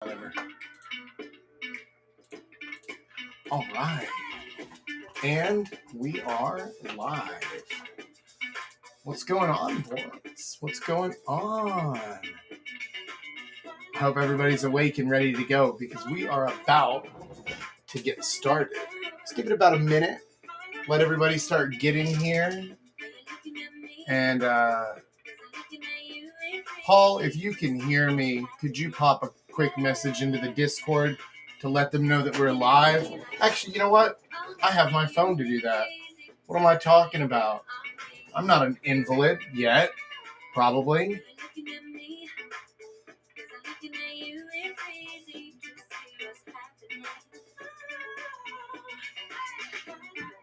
Whatever. All right. And we are live. What's going on, boys? What's going on? I hope everybody's awake and ready to go because we are about to get started. Let's give it about a minute. Let everybody start getting here. And Paul, if you can hear me, could you pop a quick message into the Discord to let them know that we're live? Actually, you know what? I have my phone to do that. What am I talking about? I'm not an invalid yet, probably.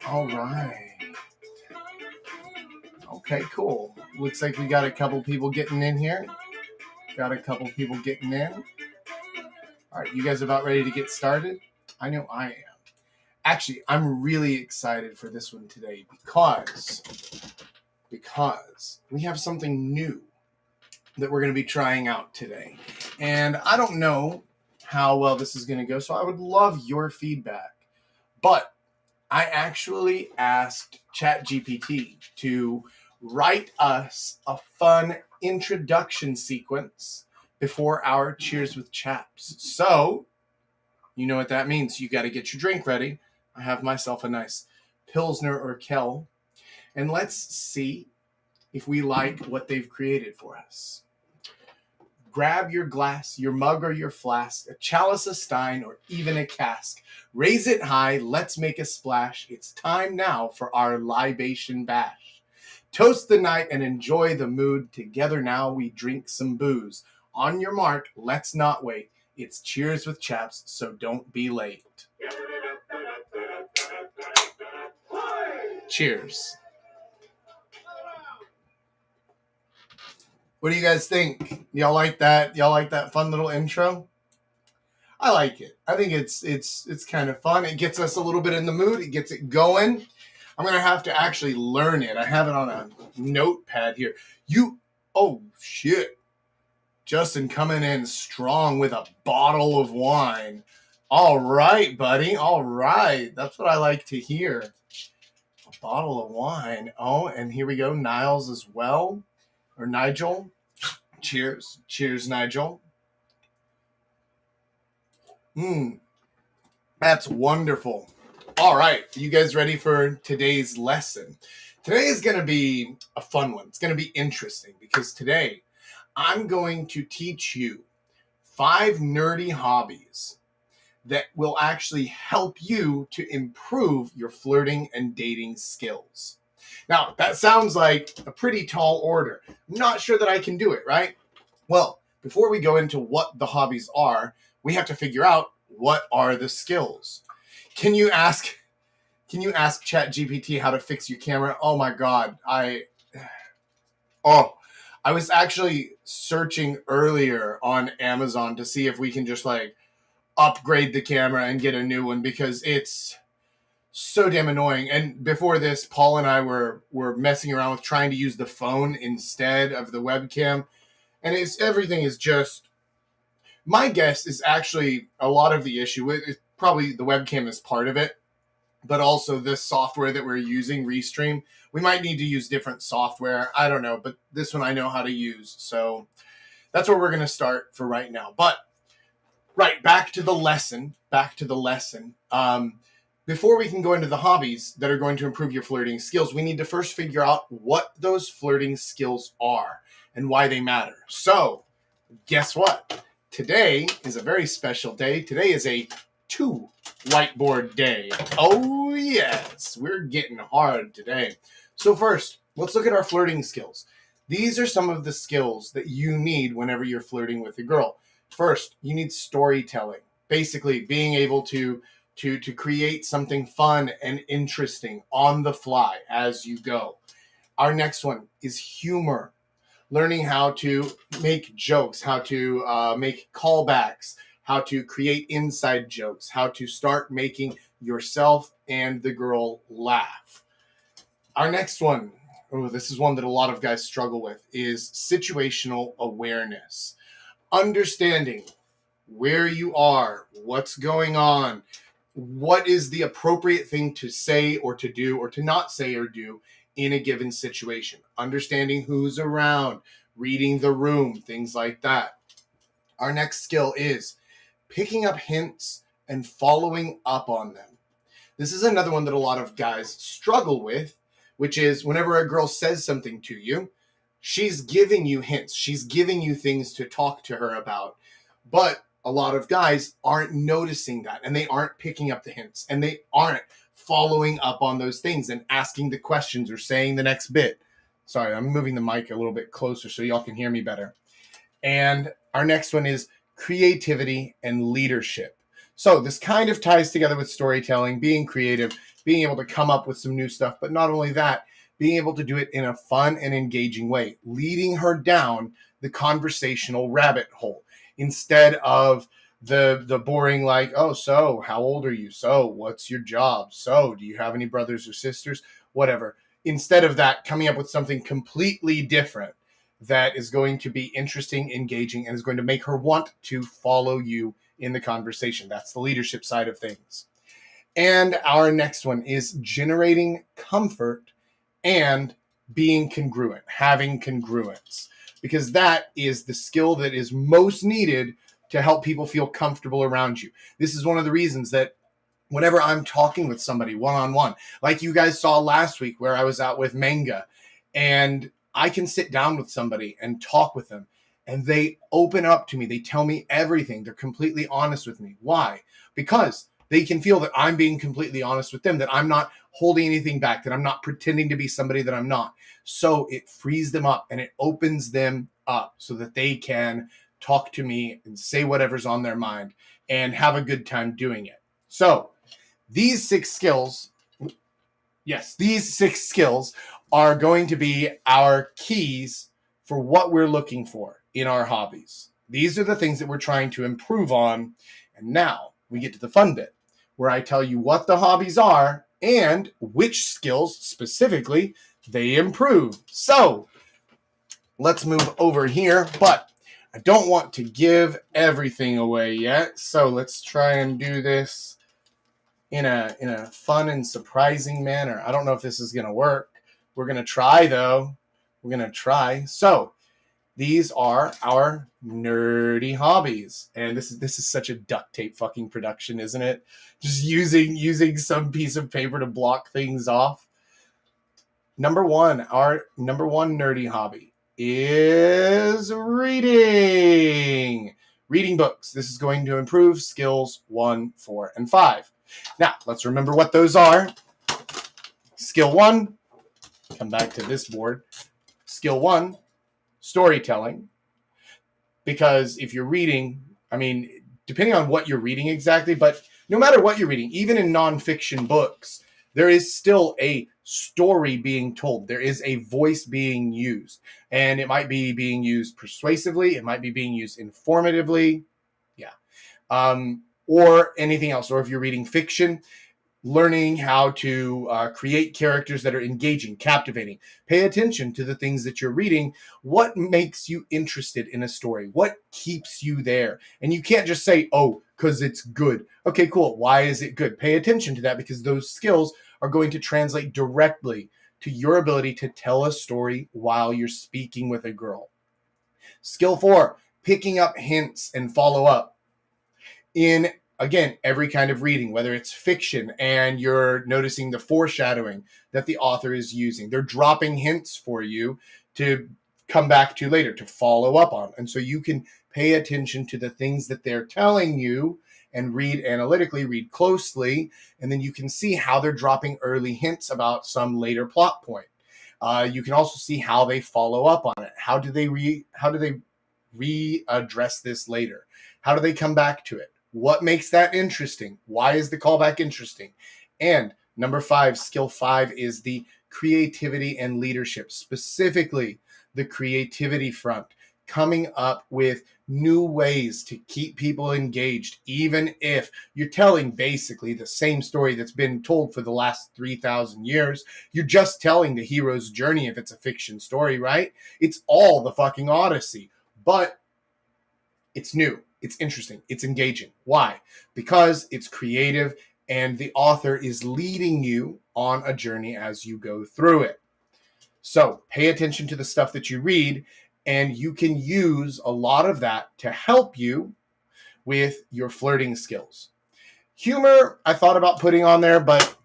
All right. Okay, cool. Looks like we got a couple people getting in here. All right, you guys about ready to get started? I know I am. Actually, I'm really excited for this one today because we have something new that we're going to be trying out today. And I don't know how well this is going to go, so I would love your feedback. But I actually asked ChatGPT to write us a fun introduction sequence before our Cheers with Chaps. So, you know what that means. You got to get your drink ready. I have myself a nice Pilsner or Kel. And let's see if we like what they've created for us. Grab your glass, your mug or your flask, a chalice, a stein, or even a cask. Raise it high, let's make a splash. It's time now for our libation bash. Toast the night and enjoy the mood. Together now we drink some booze. On your mark, let's not wait. It's Cheers with Chaps, so don't be late. Cheers. What do you guys think? Y'all like that? Y'all like that fun little intro? I like it. I think it's kind of fun. It gets us a little bit in the mood. It gets it going. I'm gonna have to actually learn it. I have it on a notepad here. Oh shit. Justin coming in strong with a bottle of wine. All right, buddy. All right. That's what I like to hear. A bottle of wine. Oh, and here we go. Niles as well. Or Nigel. Cheers. Cheers, Nigel. That's wonderful. All right. You guys ready for today's lesson? Today is going to be a fun one. It's going to be interesting because today I'm going to teach you 5 nerdy hobbies that will actually help you to improve your flirting and dating skills. Now, that sounds like a pretty tall order. I'm not sure that I can do it, right? Well, before we go into what the hobbies are, we have to figure out what are the skills. Can you ask ChatGPT how to fix your camera? Oh my God. I was actually searching earlier on Amazon to see if we can just like upgrade the camera and get a new one because it's so damn annoying. And before this, Paul and I were messing around with trying to use the phone instead of the webcam. And everything is just, my guess is actually a lot of the issue. Probably the webcam is part of it, but also this software that we're using, Restream. We might need to use different software. I don't know, but this one I know how to use. So that's where we're going to start for right now. But right, back to the lesson. Before we can go into the hobbies that are going to improve your flirting skills, we need to first figure out what those flirting skills are and why they matter. So, guess what? Today is a very special day. Today is a 2 whiteboard day. Oh, yes. We're getting hard today. So first, let's look at our flirting skills. These are some of the skills that you need whenever you're flirting with a girl. First, you need storytelling. Basically, being able to create something fun and interesting on the fly as you go. Our next one is humor. Learning how to make jokes, how to make callbacks, how to create inside jokes, how to start making yourself and the girl laugh. Our next one, this is one that a lot of guys struggle with, is situational awareness. Understanding where you are, what's going on, what is the appropriate thing to say or to do or to not say or do in a given situation, understanding who's around, reading the room, things like that. Our next skill is picking up hints and following up on them. This is another one that a lot of guys struggle with, which is whenever a girl says something to you, she's giving you hints. She's giving you things to talk to her about. But a lot of guys aren't noticing that, and they aren't picking up the hints, and they aren't following up on those things and asking the questions or saying the next bit. Sorry, I'm moving the mic a little bit closer so y'all can hear me better. And our next one is creativity and leadership. So this kind of ties together with storytelling, being creative, being able to come up with some new stuff, but not only that, being able to do it in a fun and engaging way, leading her down the conversational rabbit hole instead of the boring, like, oh, so how old are you? So what's your job? So do you have any brothers or sisters? Whatever. Instead of that, coming up with something completely different that is going to be interesting, engaging, and is going to make her want to follow you in the conversation. That's the leadership side of things. And our next one is generating comfort and being congruent, having congruence, because that is the skill that is most needed to help people feel comfortable around you. This is one of the reasons that whenever I'm talking with somebody one-on-one, like you guys saw last week where I was out with Manga, and I can sit down with somebody and talk with them, and they open up to me. They tell me everything. They're completely honest with me. Why? Because they can feel that I'm being completely honest with them, that I'm not holding anything back, that I'm not pretending to be somebody that I'm not. So it frees them up and it opens them up so that they can talk to me and say whatever's on their mind and have a good time doing it. So these 6 skills, are going to be our keys for what we're looking for in our hobbies. These are the things that we're trying to improve on. And now we get to the fun bit where I tell you what the hobbies are and which skills specifically they improve. So let's move over here, but I don't want to give everything away yet. So let's try and do this in a fun and surprising manner. I don't know if this is going to work. We're going to try, though. We're going to try. So these are our nerdy hobbies. And this is such a duct tape fucking production, isn't it? Just using some piece of paper to block things off. Our number one nerdy hobby is reading. Reading books. This is going to improve skills 1, 4, and 5. Now, let's remember what those are. Skill 1, come back to this board. Skill 1, storytelling. Because if you're reading, I mean, depending on what you're reading exactly, but no matter what you're reading, even in nonfiction books, there is still a story being told. There is a voice being used. And it might be being used persuasively. It might be being used informatively. Yeah. Or anything else. Or if you're reading fiction, learning how to create characters that are engaging, captivating. Pay attention to the things that you're reading. What makes you interested in a story? What keeps you there? And you can't just say, oh, because it's good. Okay, cool. Why is it good? Pay attention to that, because those skills are going to translate directly to your ability to tell a story while you're speaking with a girl. Skill 4, picking up hints and follow up. In, again, every kind of reading, whether it's fiction and you're noticing the foreshadowing that the author is using. They're dropping hints for you to come back to later, to follow up on. And so you can pay attention to the things that they're telling you and read analytically, read closely, and then you can see how they're dropping early hints about some later plot point. You can also see how they follow up on it. How do they readdress this later? How do they come back to it? What makes that interesting? Why is the callback interesting? And number 5, skill 5, is the creativity and leadership, specifically the creativity front, coming up with new ways to keep people engaged, even if you're telling basically the same story that's been told for the last 3,000 years. You're just telling the hero's journey if it's a fiction story, right? It's all the fucking Odyssey, but it's new. it's interesting, it's engaging. Why? Because it's creative and the author is leading you on a journey as you go through it. So pay attention to the stuff that you read, and you can use a lot of that to help you with your flirting skills. Humor, I thought about putting on there, but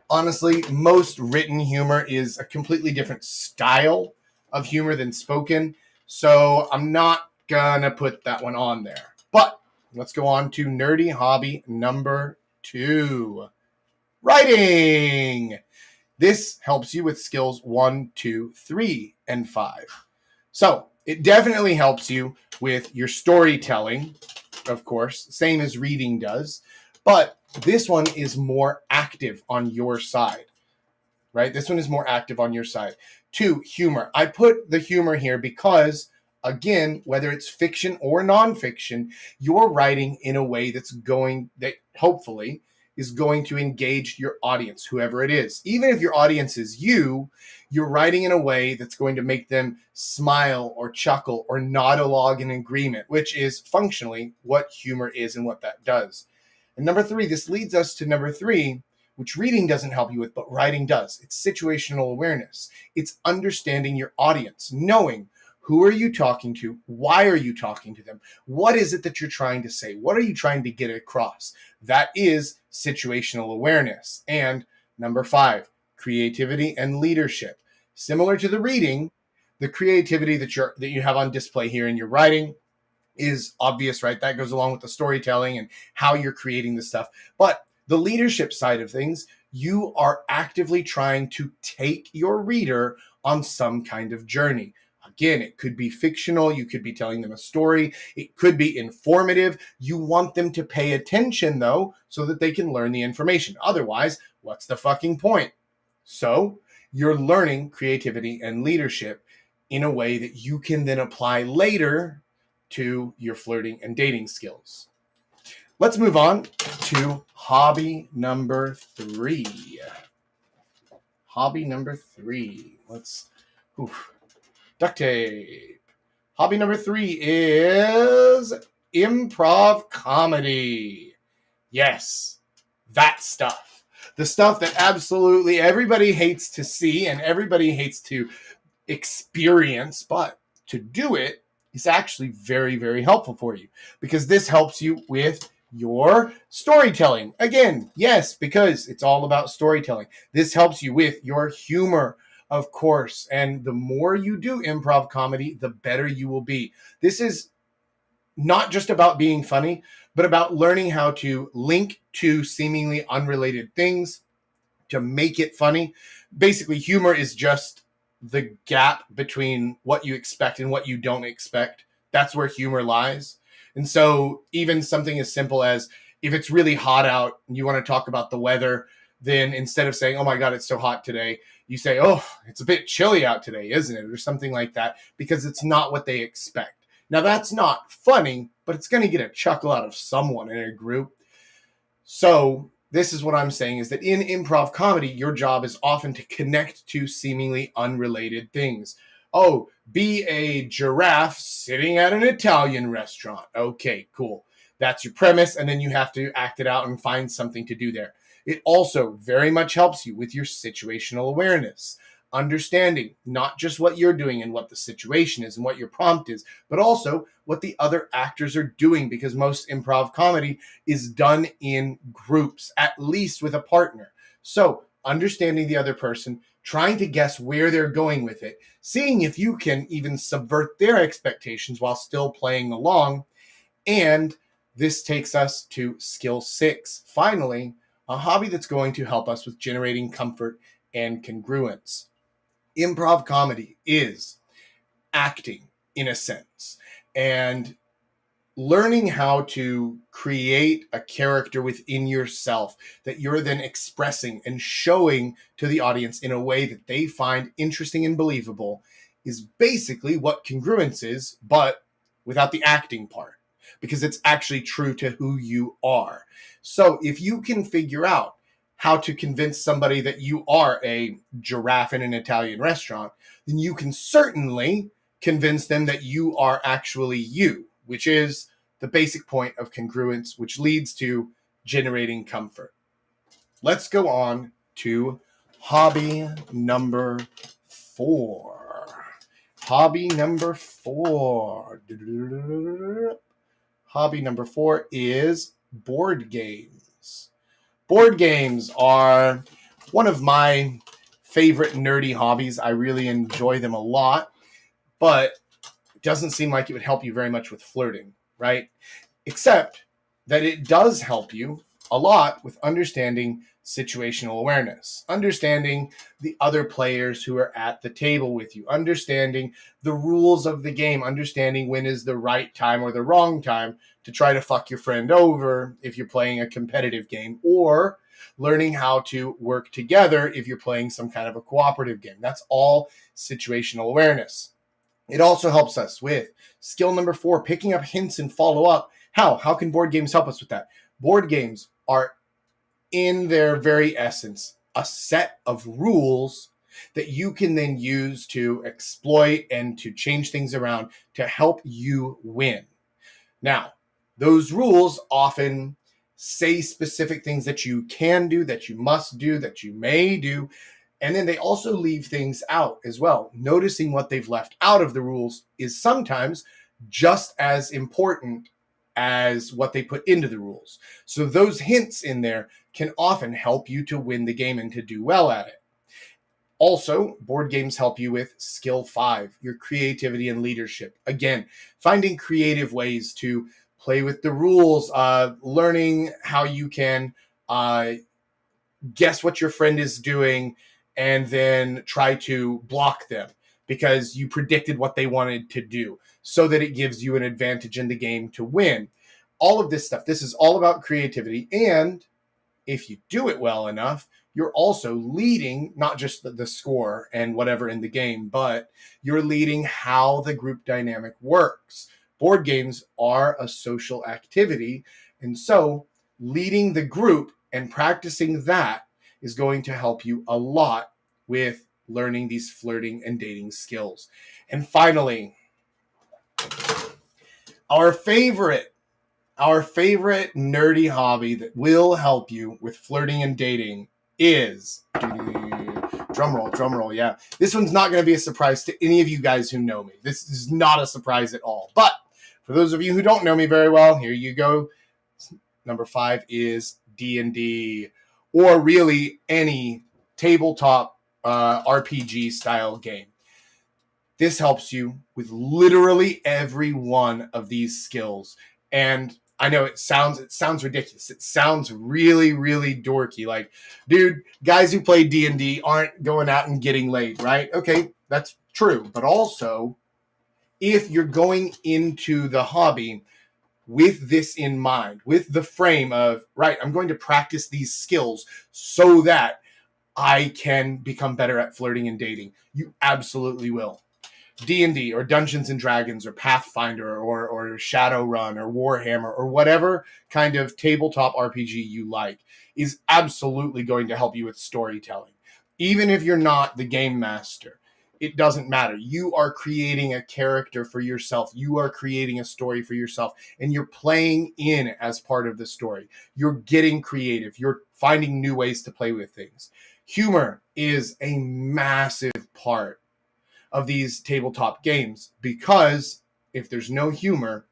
honestly, most written humor is a completely different style of humor than spoken. So I'm not gonna put that one on there. But let's go on to nerdy hobby number 2. Writing. This helps you with skills 1, 2, 3, and 5. So it definitely helps you with your storytelling, of course, same as reading does. But this one is more active on your side, right? This one is more active on your side. 2, humor. I put the humor here because, again, whether it's fiction or nonfiction, you're writing in a way that hopefully is going to engage your audience, whoever it is. Even if your audience is you're writing in a way that's going to make them smile or chuckle or nod along in agreement, which is functionally what humor is and what that does. And number 3, this leads us to number 3, which reading doesn't help you with, but writing does. It's situational awareness. It's understanding your audience, knowing who are you talking to? Why are you talking to them? What is it that you're trying to say? What are you trying to get across? That is situational awareness. And number 5, creativity and leadership. Similar to the reading, the creativity that you have on display here in your writing is obvious, right? That goes along with the storytelling and how you're creating the stuff. But the leadership side of things, you are actively trying to take your reader on some kind of journey. Again, it could be fictional. You could be telling them a story. It could be informative. You want them to pay attention, though, so that they can learn the information. Otherwise, what's the fucking point? So you're learning creativity and leadership in a way that you can then apply later to your flirting and dating skills. Let's move on to hobby number 3. Hobby number 3. Duct tape. Hobby number 3 is improv comedy. Yes, that stuff. The stuff that absolutely everybody hates to see and everybody hates to experience, but to do it is actually very, very helpful for you because this helps you with your storytelling. Again, yes, because it's all about storytelling. This helps you with your humor, of course. And the more you do improv comedy, the better you will be. This is not just about being funny, but about learning how to link to seemingly unrelated things to make it funny. Basically, humor is just the gap between what you expect and what you don't expect. That's where humor lies. And so even something as simple as if it's really hot out and you want to talk about the weather, then instead of saying, oh my God, it's so hot today, you say, oh, it's a bit chilly out today, isn't it? Or something like that, because it's not what they expect. Now, that's not funny, but it's going to get a chuckle out of someone in a group. So this is what I'm saying is that in improv comedy, your job is often to connect to seemingly unrelated things. Oh, be a giraffe sitting at an Italian restaurant. Okay, cool. That's your premise, and then you have to act it out and find something to do there. It also very much helps you with your situational awareness, understanding not just what you're doing and what the situation is and what your prompt is, but also what the other actors are doing, because most improv comedy is done in groups, at least with a partner. So understanding the other person, trying to guess where they're going with it, seeing if you can even subvert their expectations while still playing along. And this takes us to skill 6. Finally, a hobby that's going to help us with generating comfort and congruence. Improv comedy is acting in a sense, and learning how to create a character within yourself that you're then expressing and showing to the audience in a way that they find interesting and believable is basically what congruence is, but without the acting part, because it's actually true to who you are. So if you can figure out how to convince somebody that you are a giraffe in an Italian restaurant, then you can certainly convince them that you are actually you, which is the basic point of congruence, which leads to generating comfort. Let's go on to hobby number 4. Hobby number 4. Hobby number 4 is board games. Board games are one of my favorite nerdy hobbies. I really enjoy them a lot, but it doesn't seem like it would help you very much with flirting, right? Except that it does help you a lot with understanding situational awareness, understanding the other players who are at the table with you, understanding the rules of the game, understanding when is the right time or the wrong time to try to fuck your friend over if you're playing a competitive game, or learning how to work together if you're playing some kind of a cooperative game. That's all situational awareness. It also helps us with skill number 4, picking up hints and follow up. How can board games help us with that? Board games are, in their very essence, a set of rules that you can then use to exploit and to change things around to help you win. Now, those rules often say specific things that you can do, that you must do, that you may do, and then they also leave things out as well. Noticing what they've left out of the rules is sometimes just as important as what they put into the rules. So those hints in there can often help you to win the game and to do well at it. Also, board games help you with skill 5, your creativity and leadership. Again, finding creative ways to play with the rules, learning how you can guess what your friend is doing and then try to block them because you predicted what they wanted to do, so that it gives you an advantage in the game to win. All of this stuff, this is all about creativity. And if you do it well enough, you're also leading not just the score and whatever in the game, but you're leading how the group dynamic works. Board games are a social activity. And so leading the group and practicing that is going to help you a lot with learning these flirting and dating skills. And finally, our favorite nerdy hobby that will help you with flirting and dating is, drum roll, yeah. This one's not going to be a surprise to any of you guys who know me. This is not a surprise at all. But for those of you who don't know me very well, here you go. Number 5 is D&D, or really any tabletop RPG style game. This helps you with literally every one of these skills. And I know it sounds ridiculous. It sounds really, really dorky. Like, dude, guys who play D&D aren't going out and getting laid, right? Okay, that's true. But also, if you're going into the hobby with this in mind, with the frame of, right, I'm going to practice these skills so that I can become better at flirting and dating, you absolutely will. D&D or Dungeons and Dragons or Pathfinder or Shadowrun or Warhammer or whatever kind of tabletop RPG you like is absolutely going to help you with storytelling. Even if you're not the game master, it doesn't matter. You are creating a character for yourself. You are creating a story for yourself, and you're playing in as part of the story. You're getting creative. You're finding new ways to play with things. Humor is a massive part of these tabletop games, because if there's no humor,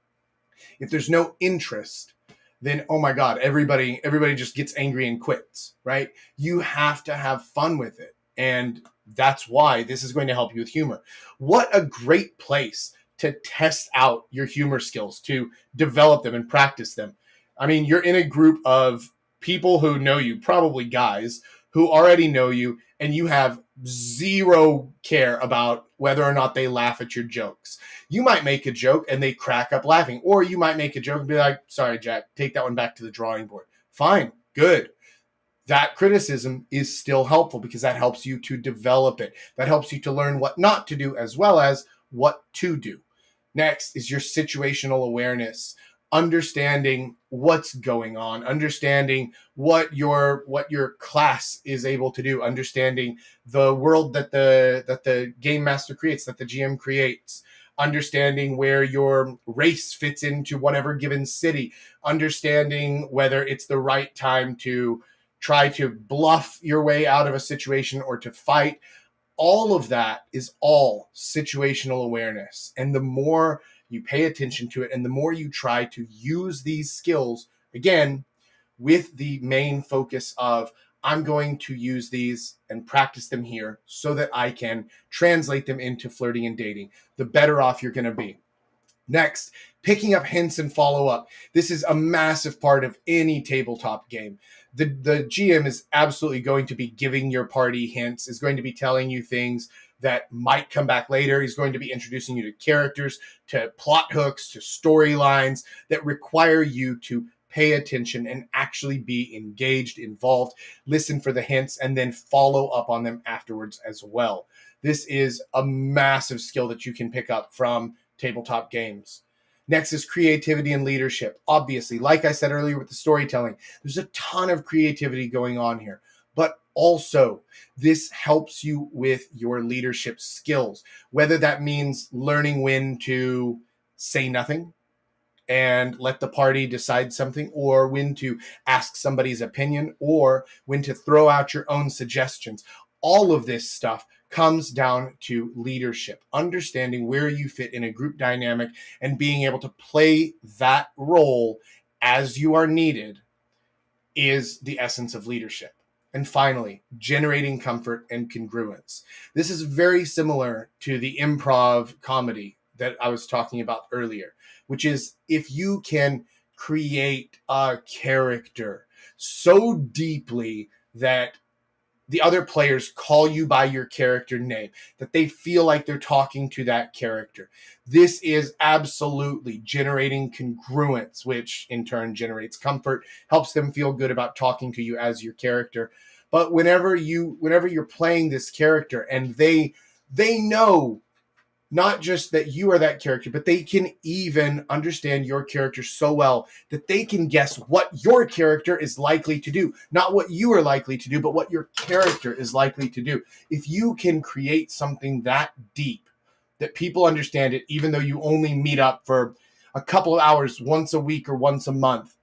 if there's no interest, then oh my God, everybody just gets angry and quits, right? You have to have fun with it. And that's why this is going to help you with humor. What a great place to test out your humor skills, to develop them and practice them. I mean, you're in a group of people who know you, probably guys, who already know you, and you have zero care about whether or not they laugh at your jokes. You might make a joke and they crack up laughing, or you might make a joke and be like, sorry, Jack, take that one back to the drawing board. Fine, good. That criticism is still helpful because that helps you to develop it. That helps you to learn what not to do as well as what to do. Next is your situational awareness. Understanding what's going on, understanding what your class is able to do, understanding the world that the game master creates, that the GM creates, understanding where your race fits into whatever given city, understanding whether it's the right time to try to bluff your way out of a situation or to fight. All of that is all situational awareness. And the more you pay attention to it and the more you try to use these skills, again, with the main focus of I'm going to use these and practice them here so that I can translate them into flirting and dating, the better off you're going to be. Next, picking up hints and follow up. This is a massive part of any tabletop game. The GM is absolutely going to be giving your party hints, is going to be telling you things that might come back later. He's going to be introducing you to characters, to plot hooks, to storylines that require you to pay attention and actually be engaged, involved, listen for the hints, and then follow up on them afterwards as well. This is a massive skill that you can pick up from tabletop games. Next is creativity and leadership. Obviously, like I said earlier with the storytelling, there's a ton of creativity going on here, but also this helps you with your leadership skills, whether that means learning when to say nothing and let the party decide something, or when to ask somebody's opinion, or when to throw out your own suggestions. All of this stuff comes down to leadership, understanding where you fit in a group dynamic and being able to play that role as you are needed is the essence of leadership. And finally, generating comfort and congruence. This is very similar to the improv comedy that I was talking about earlier, which is if you can create a character so deeply that the other players call you by your character name, that they feel like they're talking to that character. This is absolutely generating congruence, which in turn generates comfort, helps them feel good about talking to you as your character. But whenever you're playing this character and they know not just that you are that character, but they can even understand your character so well that they can guess what your character is likely to do. Not what you are likely to do, but what your character is likely to do. If you can create something that deep that people understand it, even though you only meet up for a couple of hours once a week or once a month,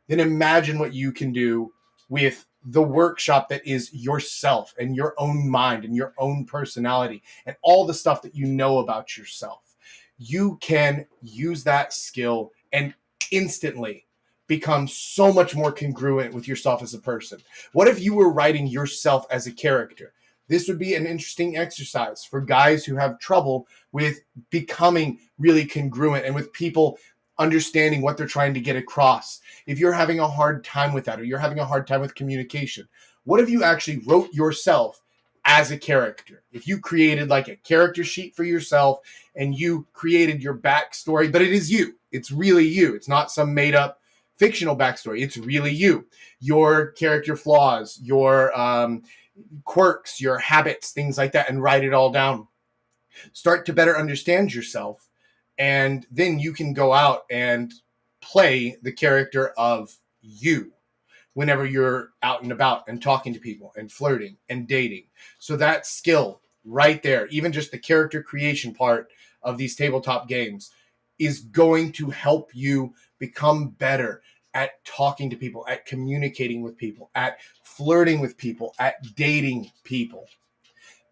then imagine what you can do with the workshop that is yourself and your own mind and your own personality and all the stuff that you know about yourself. You can use that skill and instantly become so much more congruent with yourself as a person. What if you were writing yourself as a character? This would be an interesting exercise for guys who have trouble with becoming really congruent and with people understanding what they're trying to get across. If you're having a hard time with that, or you're having a hard time with communication, what if you actually wrote yourself as a character? If you created like a character sheet for yourself and you created your backstory, but it is you. It's really you. It's not some made up fictional backstory. It's really you. Your character flaws, your quirks, your habits, things like that, and write it all down. Start to better understand yourself. And then you can go out and play the character of you whenever you're out and about and talking to people and flirting and dating. So that skill right there, even just the character creation part of these tabletop games, is going to help you become better at talking to people, at communicating with people, at flirting with people, at dating people.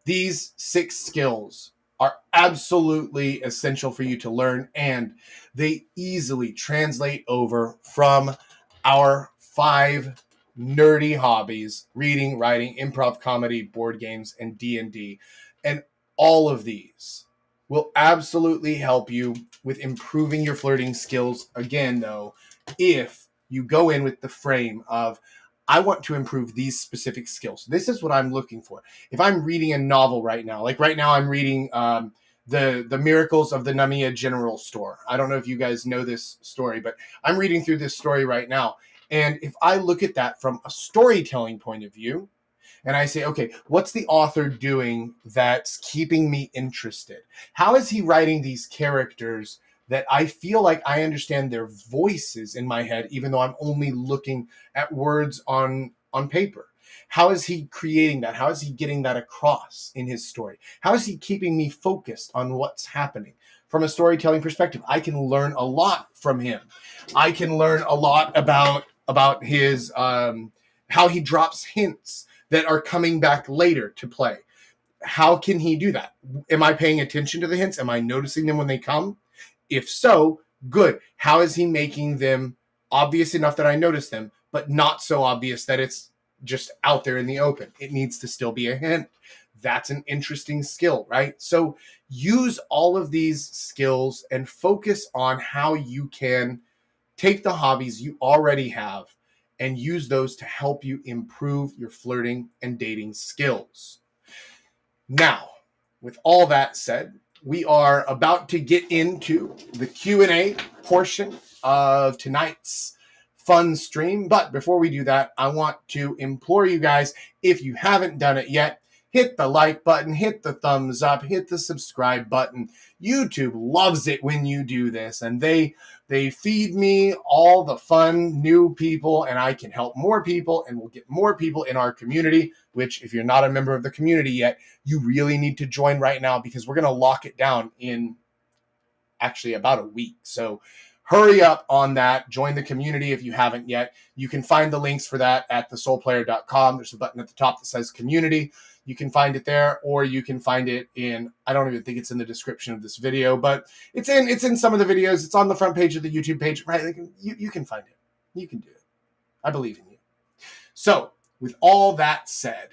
These 6 skills are absolutely essential for you to learn, and they easily translate over from our 5 nerdy hobbies: reading, writing, improv comedy, board games, and D&D. And all of these will absolutely help you with improving your flirting skills. Again, though, if you go in with the frame of, I want to improve these specific skills. This is what I'm looking for. If I'm reading a novel right now, like right now I'm reading the Miracles of the Namiya General Store. I don't know if you guys know this story, but I'm reading through this story right now. And if I look at that from a storytelling point of view, and I say, okay, what's the author doing that's keeping me interested? How is he writing these characters that I feel like I understand their voices in my head, even though I'm only looking at words on paper? How is he creating that? How is he getting that across in his story? How is he keeping me focused on what's happening? from a storytelling perspective. I can learn a lot from him. I can learn a lot about his how he drops hints that are coming back later to play. How can he do that? Am I paying attention to the hints? Am I noticing them when they come? If so, good. How is he making them obvious enough that I notice them, but not so obvious that it's just out there in the open? It needs to still be a hint. That's an interesting skill, right? So use all of these skills and focus on how you can take the hobbies you already have and use those to help you improve your flirting and dating skills. Now, with all that said, we are about to get into the Q&A portion of tonight's fun stream. But before we do that, I want to implore you guys, if you haven't done it yet, hit the like button, hit the thumbs up, hit the subscribe button. YouTube loves it when you do this, and they feed me all the fun new people, and I can help more people, and we'll get more people in our community, which if you're not a member of the community yet, you really need to join right now, because we're going to lock it down in actually about a week. So hurry up on that. Join the community if you haven't yet. You can find the links for that at thesoulplayer.com. There's a button at the top that says community. You can find it there, or you can find it in, I don't even think it's in the description of this video, but it's in some of the videos. It's on the front page of the YouTube page, right? Like, you can find it. You can do it. I believe in you. So with all that said,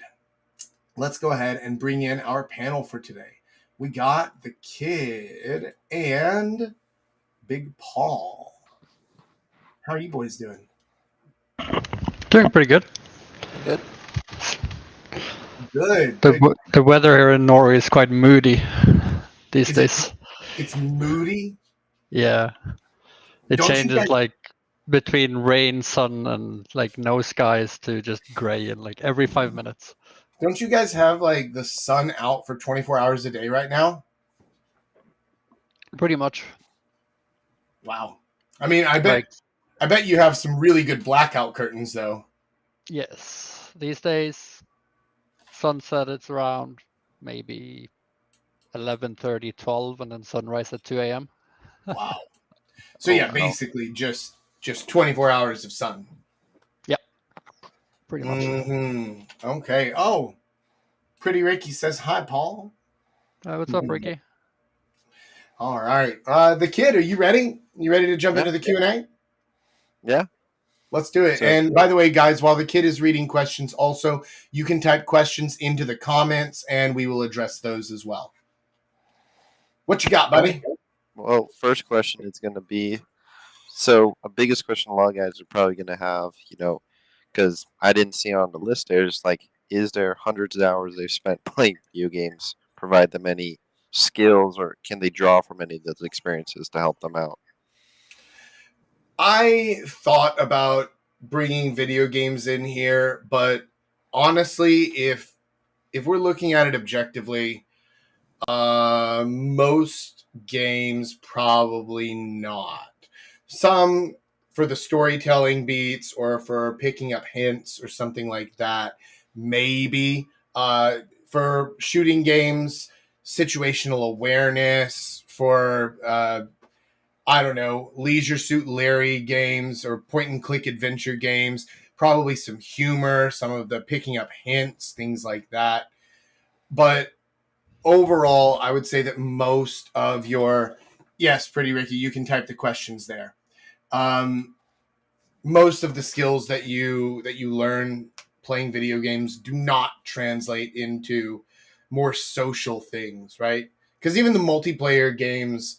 let's go ahead and bring in our panel for today. We got the kid and Big Paul. How are you boys doing? Doing pretty good. Good. Good. The weather here in Norway is quite moody these days. It's moody? Yeah. It Don't you changes guys- like between rain, sun, and like no skies to just gray and like every 5 minutes. Don't you guys have like the sun out for 24 hours a day right now? Pretty much. Wow. I mean, I bet you have some really good blackout curtains though. Yes. These days, sunset it's around maybe 11:30, 12, and then sunrise at 2 a.m. Wow. So yeah, basically just 24 hours of sun. Yep. Pretty much. Mm-hmm. Okay. Oh, Pretty Ricky says hi, Paul. What's up, Ricky? All right. The kid, are you ready? You ready to jump into the Q&A? Yeah. Let's do it. And by the way, guys, while the kid is reading questions, also, you can type questions into the comments, and we will address those as well. What you got, buddy? Well, first question is going to be, so a biggest question a lot of guys are probably going to have, because I didn't see it on the list there, just like, is there hundreds of hours they've spent playing video games provide them any skills, or can they draw from any of those experiences to help them out? I thought about bringing video games in here, but honestly, if we're looking at it objectively, most games probably not. Some for the storytelling beats or for picking up hints or something like that, maybe. For shooting games, situational awareness, for I don't know, Leisure Suit Larry games or point and click adventure games, probably some humor, some of the picking up hints, things like that. But overall, I would say that most of your, yes, Pretty Ricky, you can type the questions there. Most of the skills that you learn playing video games do not translate into more social things, right? Because even the multiplayer games,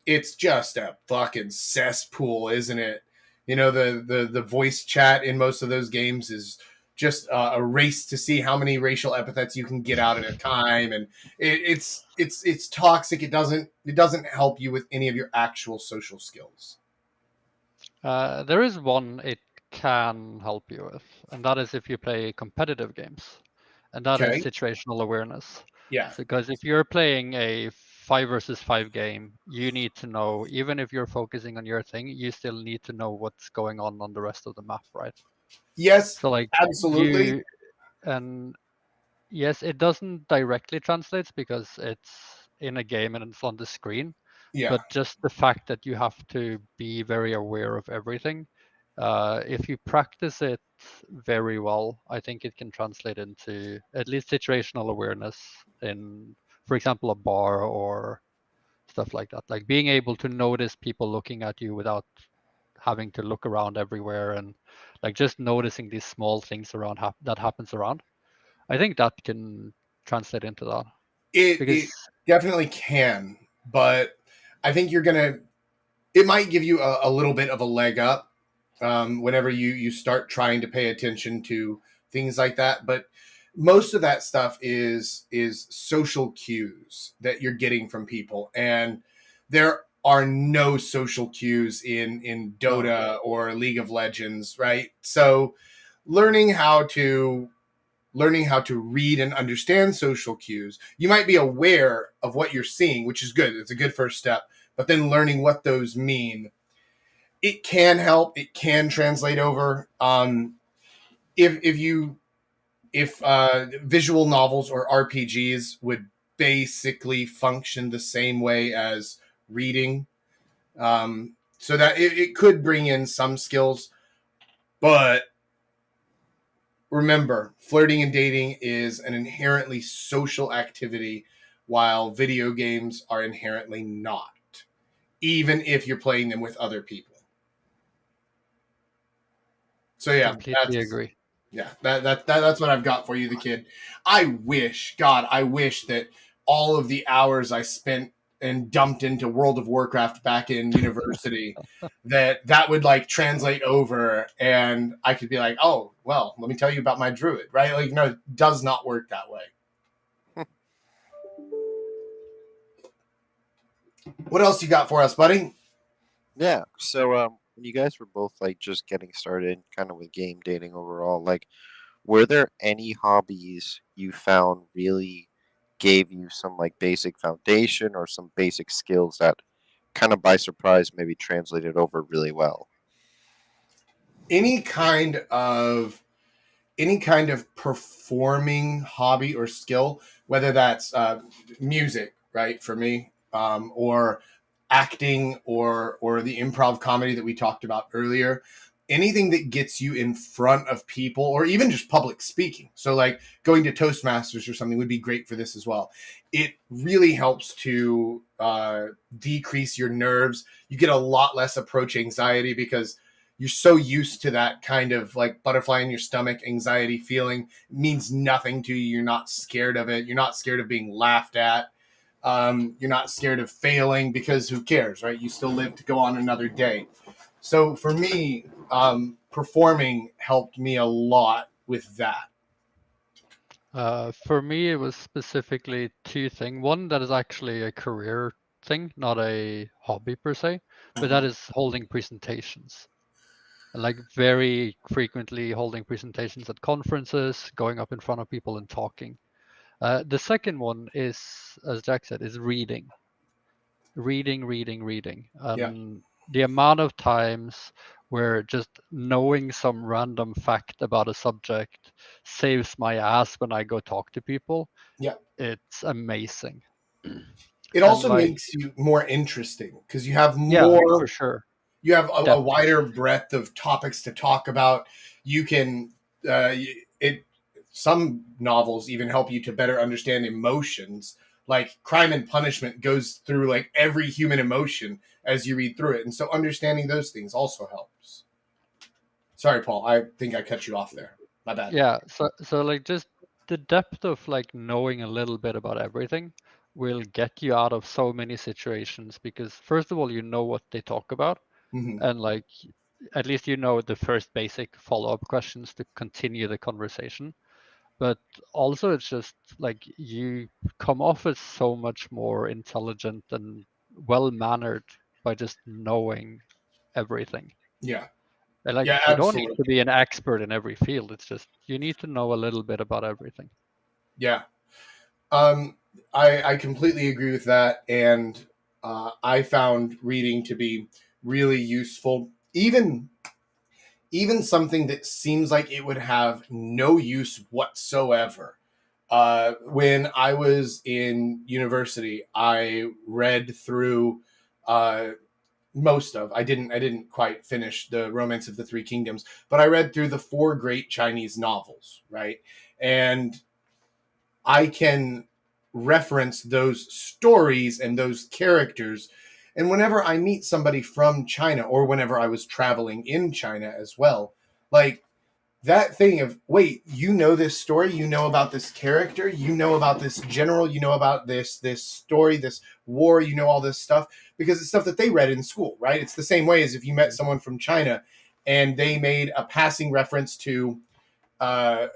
it's just a fucking cesspool, isn't it? You know, the voice chat in most of those games is just a race to see how many racial epithets you can get out at a time, and it's toxic. It doesn't help you with any of your actual social skills. There is one it can help you with, and that is if you play competitive games, and that is situational awareness. Yeah. Because if you're playing a 5 versus 5 game, you need to know, even if you're focusing on your thing, you still need to know what's going on the rest of the map, right? Yes. So like absolutely. And yes, it doesn't directly translate because it's in a game and it's on the screen. Yeah. but just the fact that you have to be very aware of everything. If you practice it very well, I think it can translate into at least situational awareness in, for example, a bar or stuff like that. Like being able to notice people looking at you without having to look around everywhere, and like just noticing these small things around that happens around. I think that can translate into that It because definitely can, but I think it might give you a little bit of a leg up whenever you start trying to pay attention to things like that. But most of that stuff is social cues that you're getting from people, and there are no social cues in no, Dota or League of Legends, right? So learning how to learning how to read and understand social cues. You might be aware of what you're seeing, which is good. It's a good first step. But then learning what those mean, it can help. It can translate over. If visual novels or RPGs would basically function the same way as reading, so that it could bring in some skills, but remember, flirting and dating is an inherently social activity, while video games are inherently not, even if you're playing them with other people. So yeah, completely agree. that's what I've got for you, the kid. I wish that all of the hours I spent and dumped into World of Warcraft back in university, that would like translate over, and I could be like, oh well, let me tell you about my druid, right? Like, no, it does not work that way. What else you got for us, buddy? Yeah. So when you guys were both like just getting started, kind of with game dating overall, like, were there any hobbies you found really gave you some like basic foundation or some basic skills that kind of by surprise maybe translated over really well? Any kind of performing hobby or skill, whether that's music, right, for me, or acting, or the improv comedy that we talked about earlier. Anything that gets you in front of people, or even just public speaking. So, like going to Toastmasters or something would be great for this as well. It really helps to decrease your nerves. You get a lot less approach anxiety because you're so used to that kind of like butterfly in your stomach anxiety feeling. It means nothing to you. You're not scared of it. You're not scared of being laughed at. You're not scared of failing because who cares, right? You still live to go on another day. So for me, performing helped me a lot with that. For me, it was specifically two things. One that is actually a career thing, not a hobby per se, but that is holding presentations. And like very frequently holding presentations at conferences, going up in front of people and talking. The second one is, as Jack said, is reading. Reading. Yeah, And the amount of times where just knowing some random fact about a subject saves my ass when I go talk to people, yeah. it's amazing. It And also like, makes you more interesting because you have yeah, for more. sure. You have a Depth. wider breadth of topics to talk about. You can it some novels even help you to better understand emotions. Like Crime and Punishment goes through like every human emotion as you read through it, and so understanding those things also helps. Sorry, Paul. I think I cut you off there. My bad. Yeah, so like just the depth of like knowing a little bit about everything will get you out of so many situations because first of all you know what they talk about, Hmm. and like at least you know the first basic follow-up questions to continue the conversation. But also it's just like you come off as so much more intelligent and well-mannered by just knowing everything. Yeah. And like Yeah. you don't need to Absolutely. be an expert in every field. It's just you need to know a little bit about everything. Yeah. Um, I completely agree with that, and I found reading to be really useful. Even something that seems like it would have no use whatsoever. When I was in university, I read through Most of. I didn't quite finish the Romance of the Three Kingdoms, but I read through the 4 great Chinese novels, right? And I can reference those stories and those characters. And whenever I meet somebody from China, or whenever I was traveling in China as well, like that thing of, wait, you know this story, you know about this character, you know about this general, you know about this story, this war, you know all this stuff, because it's stuff that they read in school, right? It's the same way as if you met someone from China and they made a passing reference to uh,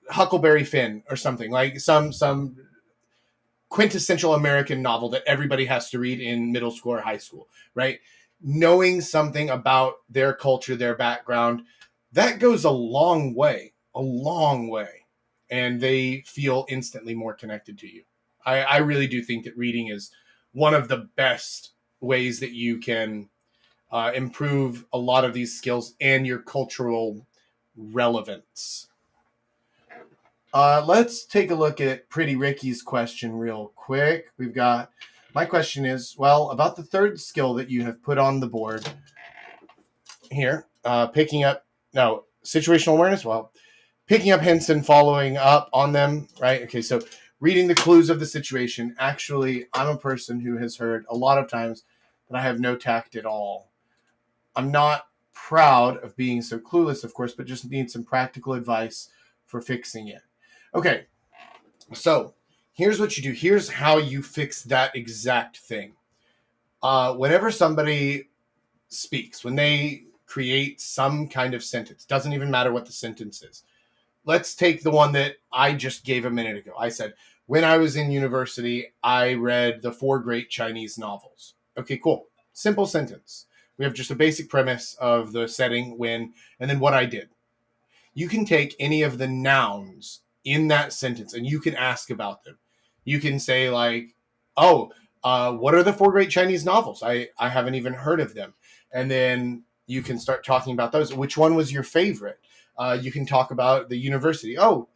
Huckleberry Finn or something, like some quintessential American novel that everybody has to read in middle school or high school, right? Knowing something about their culture, their background, that goes a long way, a long way. And they feel instantly more connected to you. I really do think that reading is one of the best ways that you can improve a lot of these skills and your cultural relevance. Let's take a look at Pretty Ricky's question real quick. My question is, well, about the third skill that you have put on the board here, situational awareness. Well, picking up hints and following up on them, right? Okay, so reading the clues of the situation. Actually, I'm a person who has heard a lot of times that I have no tact at all. I'm not proud of being so clueless, of course, but just need some practical advice for fixing it. Okay, so here's what you do. Here's how you fix that exact thing. Whenever somebody speaks, when they create some kind of sentence, doesn't even matter what the sentence is. Let's take the one that I just gave a minute ago. I said, when I was in university, I read the 4 great Chinese novels. Okay, cool. Simple sentence. We have just a basic premise of the setting, when, and then what I did. You can take any of the nouns in that sentence and you can ask about them. You can say like, oh, what are the 4 great Chinese novels? I haven't even heard of them. And then you can start talking about those. Which one was your favorite? You can talk about the university. Oh,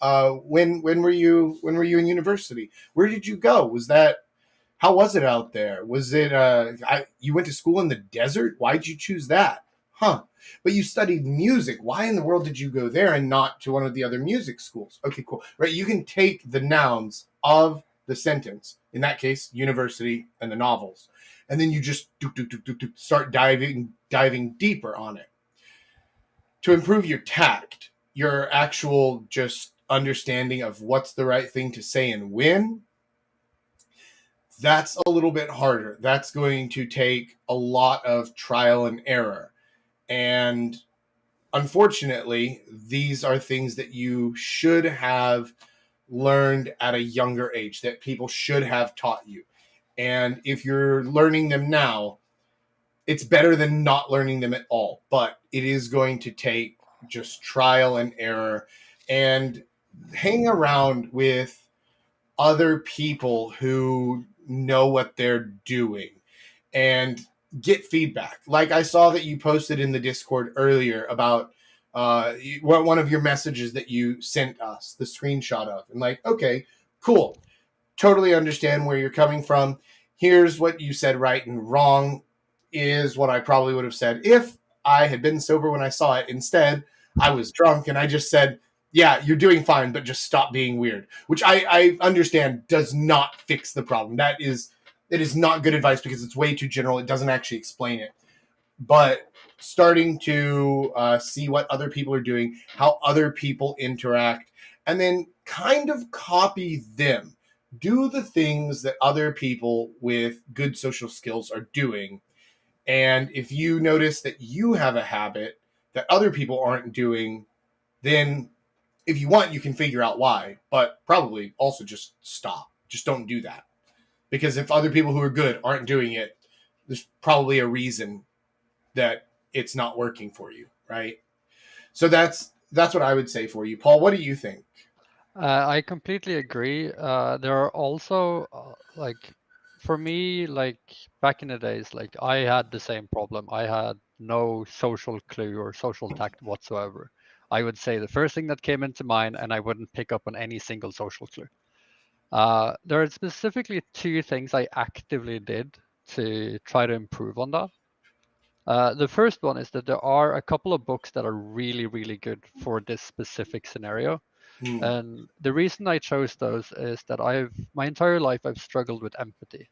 when were you in university? Where did you go? How was it out there? Was it you went to school in the desert? Why'd you choose that? Huh. But you studied music. Why in the world did you go there and not to one of the other music schools? Okay, cool. Right, you can take the nouns of the sentence, in that case, university and the novels, and then you just start diving deeper on it. To improve your tact, your actual just understanding of what's the right thing to say and when, that's a little bit harder. That's going to take a lot of trial and error. And unfortunately, these are things that you should have learned at a younger age, that people should have taught you. And if you're learning them now, it's better than not learning them at all. But it is going to take just trial and error, and hang around with other people who know what they're doing and get feedback. Like I saw that you posted in the Discord earlier about one of your messages that you sent us, the screenshot of, and like, okay, cool. Totally understand where you're coming from. Here's what you said right and wrong is what I probably would have said if I had been sober when I saw it. Instead, I was drunk and I just said, yeah, you're doing fine, but just stop being weird, which I understand does not fix the problem. It is not good advice because it's way too general. It doesn't actually explain it. But starting to see what other people are doing, how other people interact, and then kind of copy them. Do the things that other people with good social skills are doing. And if you notice that you have a habit that other people aren't doing, then if you want, you can figure out why. But probably also just stop. Just don't do that. Because if other people who are good aren't doing it, there's probably a reason that it's not working for you, right? So that's what I would say for you. Paul, what do you think? I completely agree. There are also like, for me, like back in the days, like I had the same problem. I had no social clue or social tact whatsoever. I would say the first thing that came into mind, and I wouldn't pick up on any single social clue. There are specifically 2 things I actively did to try to improve on that. The first one is that there are a couple of books that are really, really good for this specific scenario. Hmm. And the reason I chose those is that my entire life I've struggled with empathy.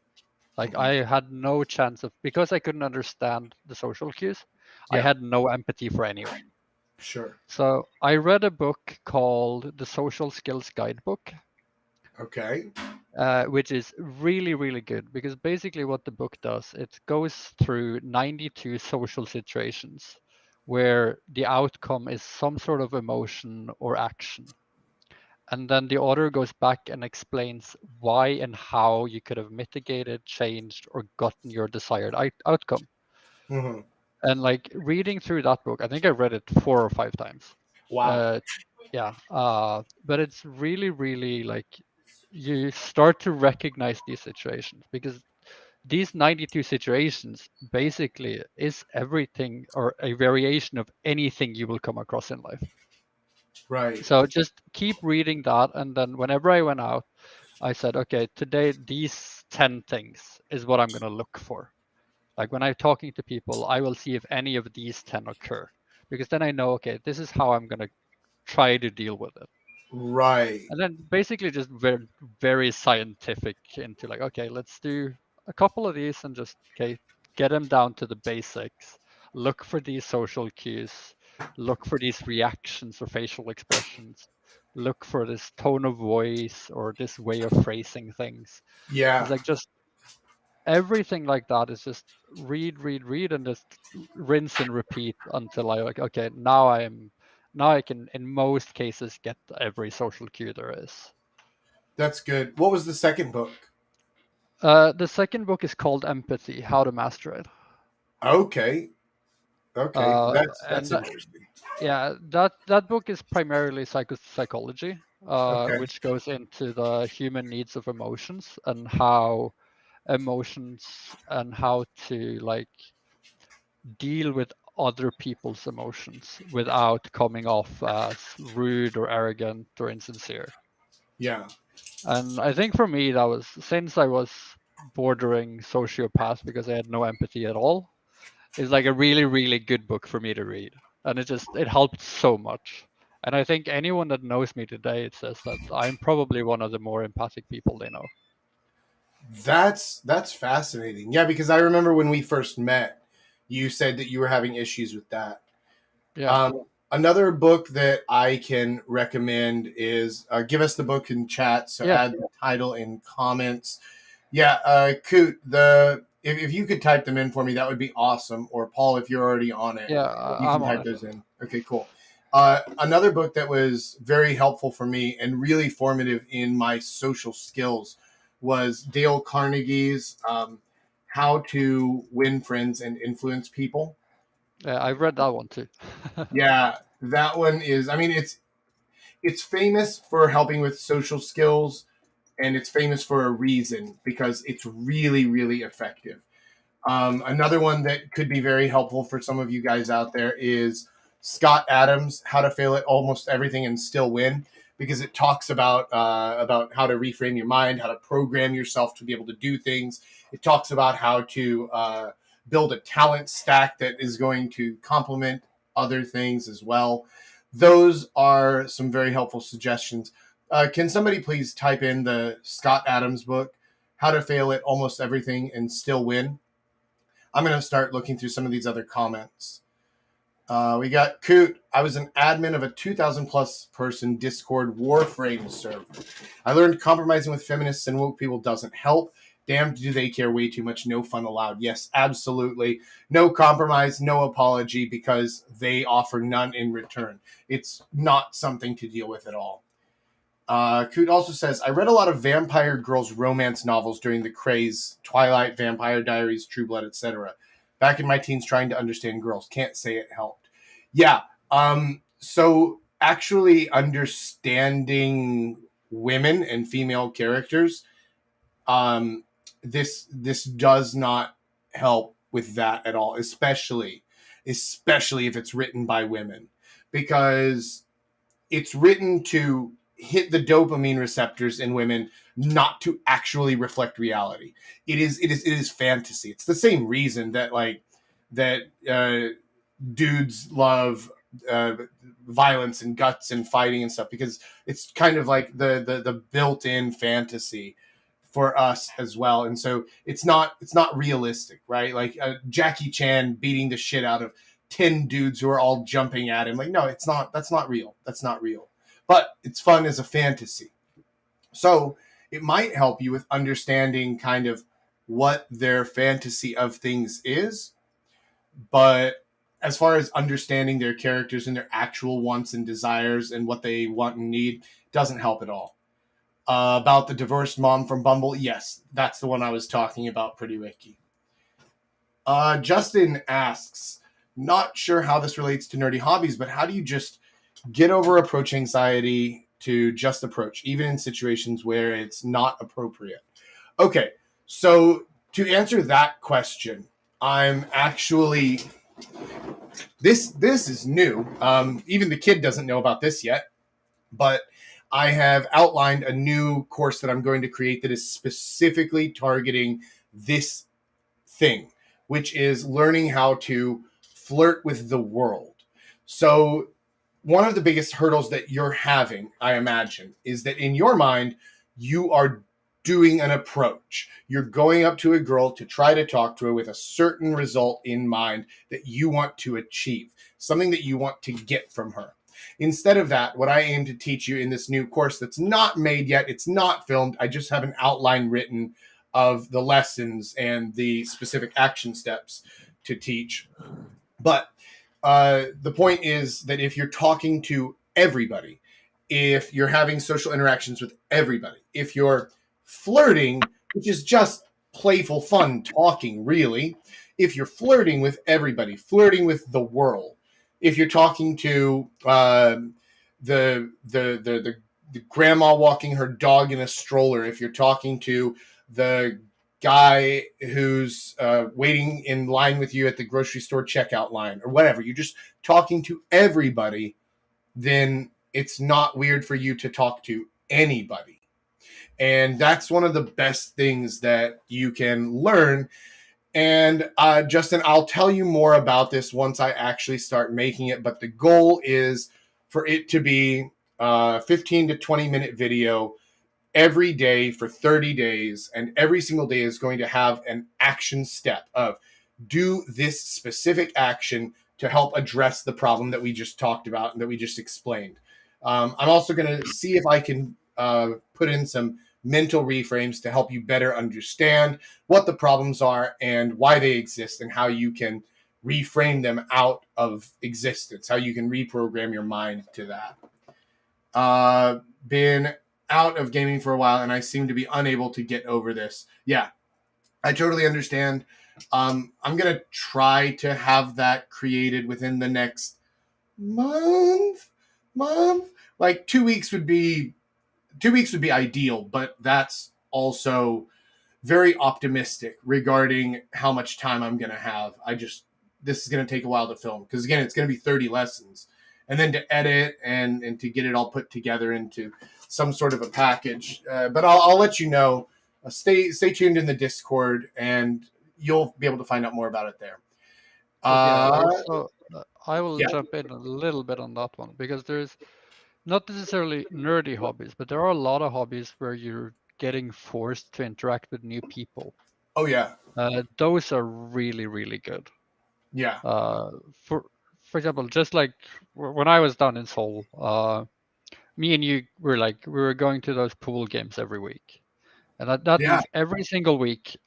Like I had no chance of, because I couldn't understand the social cues, I Yeah. had no empathy for anyone. Sure. So I read a book called The Social Skills Guidebook, Okay. which is really, really good because basically what the book does, it goes through 92 social situations where the outcome is some sort of emotion or action. And then the author goes back and explains why and how you could have mitigated, changed, or gotten your desired outcome. Hmm. And like reading through that book, I think I read it 4 or 5 times. Wow. Uh, yeah, but it's really, really like you start to recognize these situations because these 92 situations basically is everything or a variation of anything you will come across in life. Right. So just keep reading that, and then whenever I went out, I said, okay, today these 10 things is what I'm going to look for. Like when I'm talking to people, I will see if any of these 10 occur, because then I know, okay, this is how I'm going to try to deal with it. Right. And then basically just very, very scientific into like, okay, let's do a couple of these and just, okay, get them down to the basics. Look for these social cues. Look for these reactions or facial expressions. Look for this tone of voice or this way of phrasing things. It's Yeah. like just everything like that is just read, read, read, and just rinse and repeat until I like, okay, now I can in most cases get every social cue there is. That's good. What was the second book? The second book is called Empathy: How to Master It. Okay. Okay. That's And interesting. yeah, that book is primarily psychology, Okay. which goes into the human needs of emotions and how emotions and how to like deal with other people's emotions without coming off as rude or arrogant or insincere. Yeah. And I think for me, that was since I was bordering sociopath because I had no empathy at all, is like a really, really good book for me to read. And it helped so much. And I think anyone that knows me today, it says that I'm probably one of the more empathic people they know. That's fascinating. Yeah, because I remember when we first met, you said that you were having issues with that. Yeah. Another book that I can recommend is give us the book in chat. So Yeah. add the title in comments. Yeah, Coot, if you could type them in for me, that would be awesome. Or Paul, if you're already on it, Yeah. you can I'm on type it. those in. Okay, cool. Another book that was very helpful for me and really formative in my social skills was Dale Carnegie's How to Win Friends and Influence People. Yeah, I've read that one too. Yeah, that one is. I mean, it's famous for helping with social skills, and it's famous for a reason because it's really, really effective. Another one that could be very helpful for some of you guys out there is Scott Adams' How to Fail at Almost Everything and Still Win, because it talks about how to reframe your mind, how to program yourself to be able to do things. It talks about how to build a talent stack that is going to complement other things as well. Those are some very helpful suggestions. Can somebody please type in the Scott Adams book, How to Fail at Almost Everything and Still Win? I'm going to start looking through some of these other comments. We got Coot. I was an admin of a 2,000 plus person Discord Warframe server. I learned compromising with feminists and woke people doesn't help. Damn, do they care way too much. No fun allowed. Yes, absolutely. No compromise, no apology, because they offer none in return. It's not something to deal with at all. Coot also says, I read a lot of vampire girls romance novels during the craze, Twilight, Vampire Diaries, True Blood, etc. Back in my teens trying to understand girls. Can't say it helped. Yeah. So actually understanding women and female characters, this does not help with that at all, especially if it's written by women, because it's written to hit the dopamine receptors in women, not to actually reflect reality. It is fantasy. It's the same reason that dudes love violence and guts and fighting and stuff, because it's kind of like the built-in fantasy for us as well. And so it's not realistic, right? Like Jackie Chan beating the shit out of 10 dudes who are all jumping at him. Like, no, it's not. That's not real. That's not real. But it's fun as a fantasy. So it might help you with understanding kind of what their fantasy of things is. But as far as understanding their characters and their actual wants and desires and what they want and need, doesn't help at all. About the divorced mom from Bumble, yes, that's the one I was talking about, Pretty Wiki. Justin asks, not sure how this relates to Nerdy Hobbies, but how do you just get over approach anxiety to just approach, even in situations where it's not appropriate? Okay, so to answer that question, I'm actually... This is new. Even the kid doesn't know about this yet, but I have outlined a new course that I'm going to create that is specifically targeting this thing, which is learning how to flirt with the world. So one of the biggest hurdles that you're having, I imagine, is that in your mind, you are doing an approach. You're going up to a girl to try to talk to her with a certain result in mind that you want to achieve, something that you want to get from her. Instead of that, what I aim to teach you in this new course that's not made yet, it's not filmed, I just have an outline written of the lessons and the specific action steps to teach. But the point is that if you're talking to everybody, if you're having social interactions with everybody, if you're flirting, which is just playful fun talking, really, if you're flirting with everybody, flirting with the world, if you're talking to the grandma walking her dog in a stroller, if you're talking to the guy who's waiting in line with you at the grocery store checkout line or whatever, you're just talking to everybody, then it's not weird for you to talk to anybody. And that's one of the best things that you can learn. And Justin, I'll tell you more about this once I actually start making it. But the goal is for it to be a 15 to 20 minute video every day for 30 days. And every single day is going to have an action step of do this specific action to help address the problem that we just talked about and that we just explained. I'm also going to see if I can put in some mental reframes to help you better understand what the problems are and why they exist and how you can reframe them out of existence, how you can reprogram your mind to that. Been out of gaming for a while and I seem to be unable to get over this. Yeah, I totally understand. I'm going to try to have that created within the next month. Like 2 weeks would be ideal, but that's also very optimistic regarding how much time I'm going to have. This is going to take a while to film because again, it's going to be 30 lessons and then to edit and to get it all put together into some sort of a package. But I'll let you know. Stay tuned in the Discord and you'll be able to find out more about it there. Also, I will yeah. jump in a little bit on that one because there's not necessarily nerdy hobbies, but there are a lot of hobbies where you're getting forced to interact with new people. Oh yeah. Those are really, really good. Yeah. For example, just like when I was down in Seoul, me and you were we were going to those pool games every week, and that Yeah. means every single week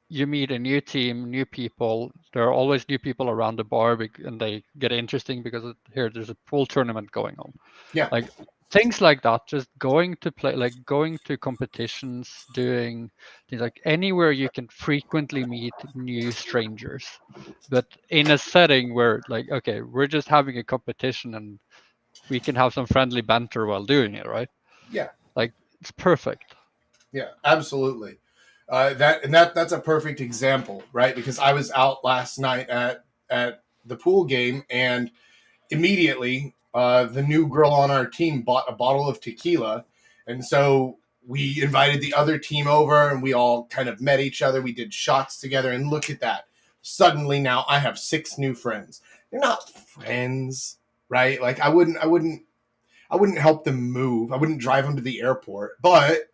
you meet a new team, new people. There are always new people around the bar, and they get interesting because here there's a pool tournament going on. Yeah. Like things like that, just going to play, like going to competitions, doing things like anywhere you can frequently meet new strangers, but in a setting where okay, we're just having a competition and we can have some friendly banter while doing it, right? Yeah. Like it's perfect. Yeah, absolutely. That's a perfect example, right? Because I was out last night at the pool game, and immediately the new girl on our team bought a bottle of tequila, and so we invited the other team over, and we all kind of met each other. We did shots together, and look at that. Suddenly now I have 6 new friends. They're not friends, right? Like I wouldn't help them move. I wouldn't drive them to the airport, but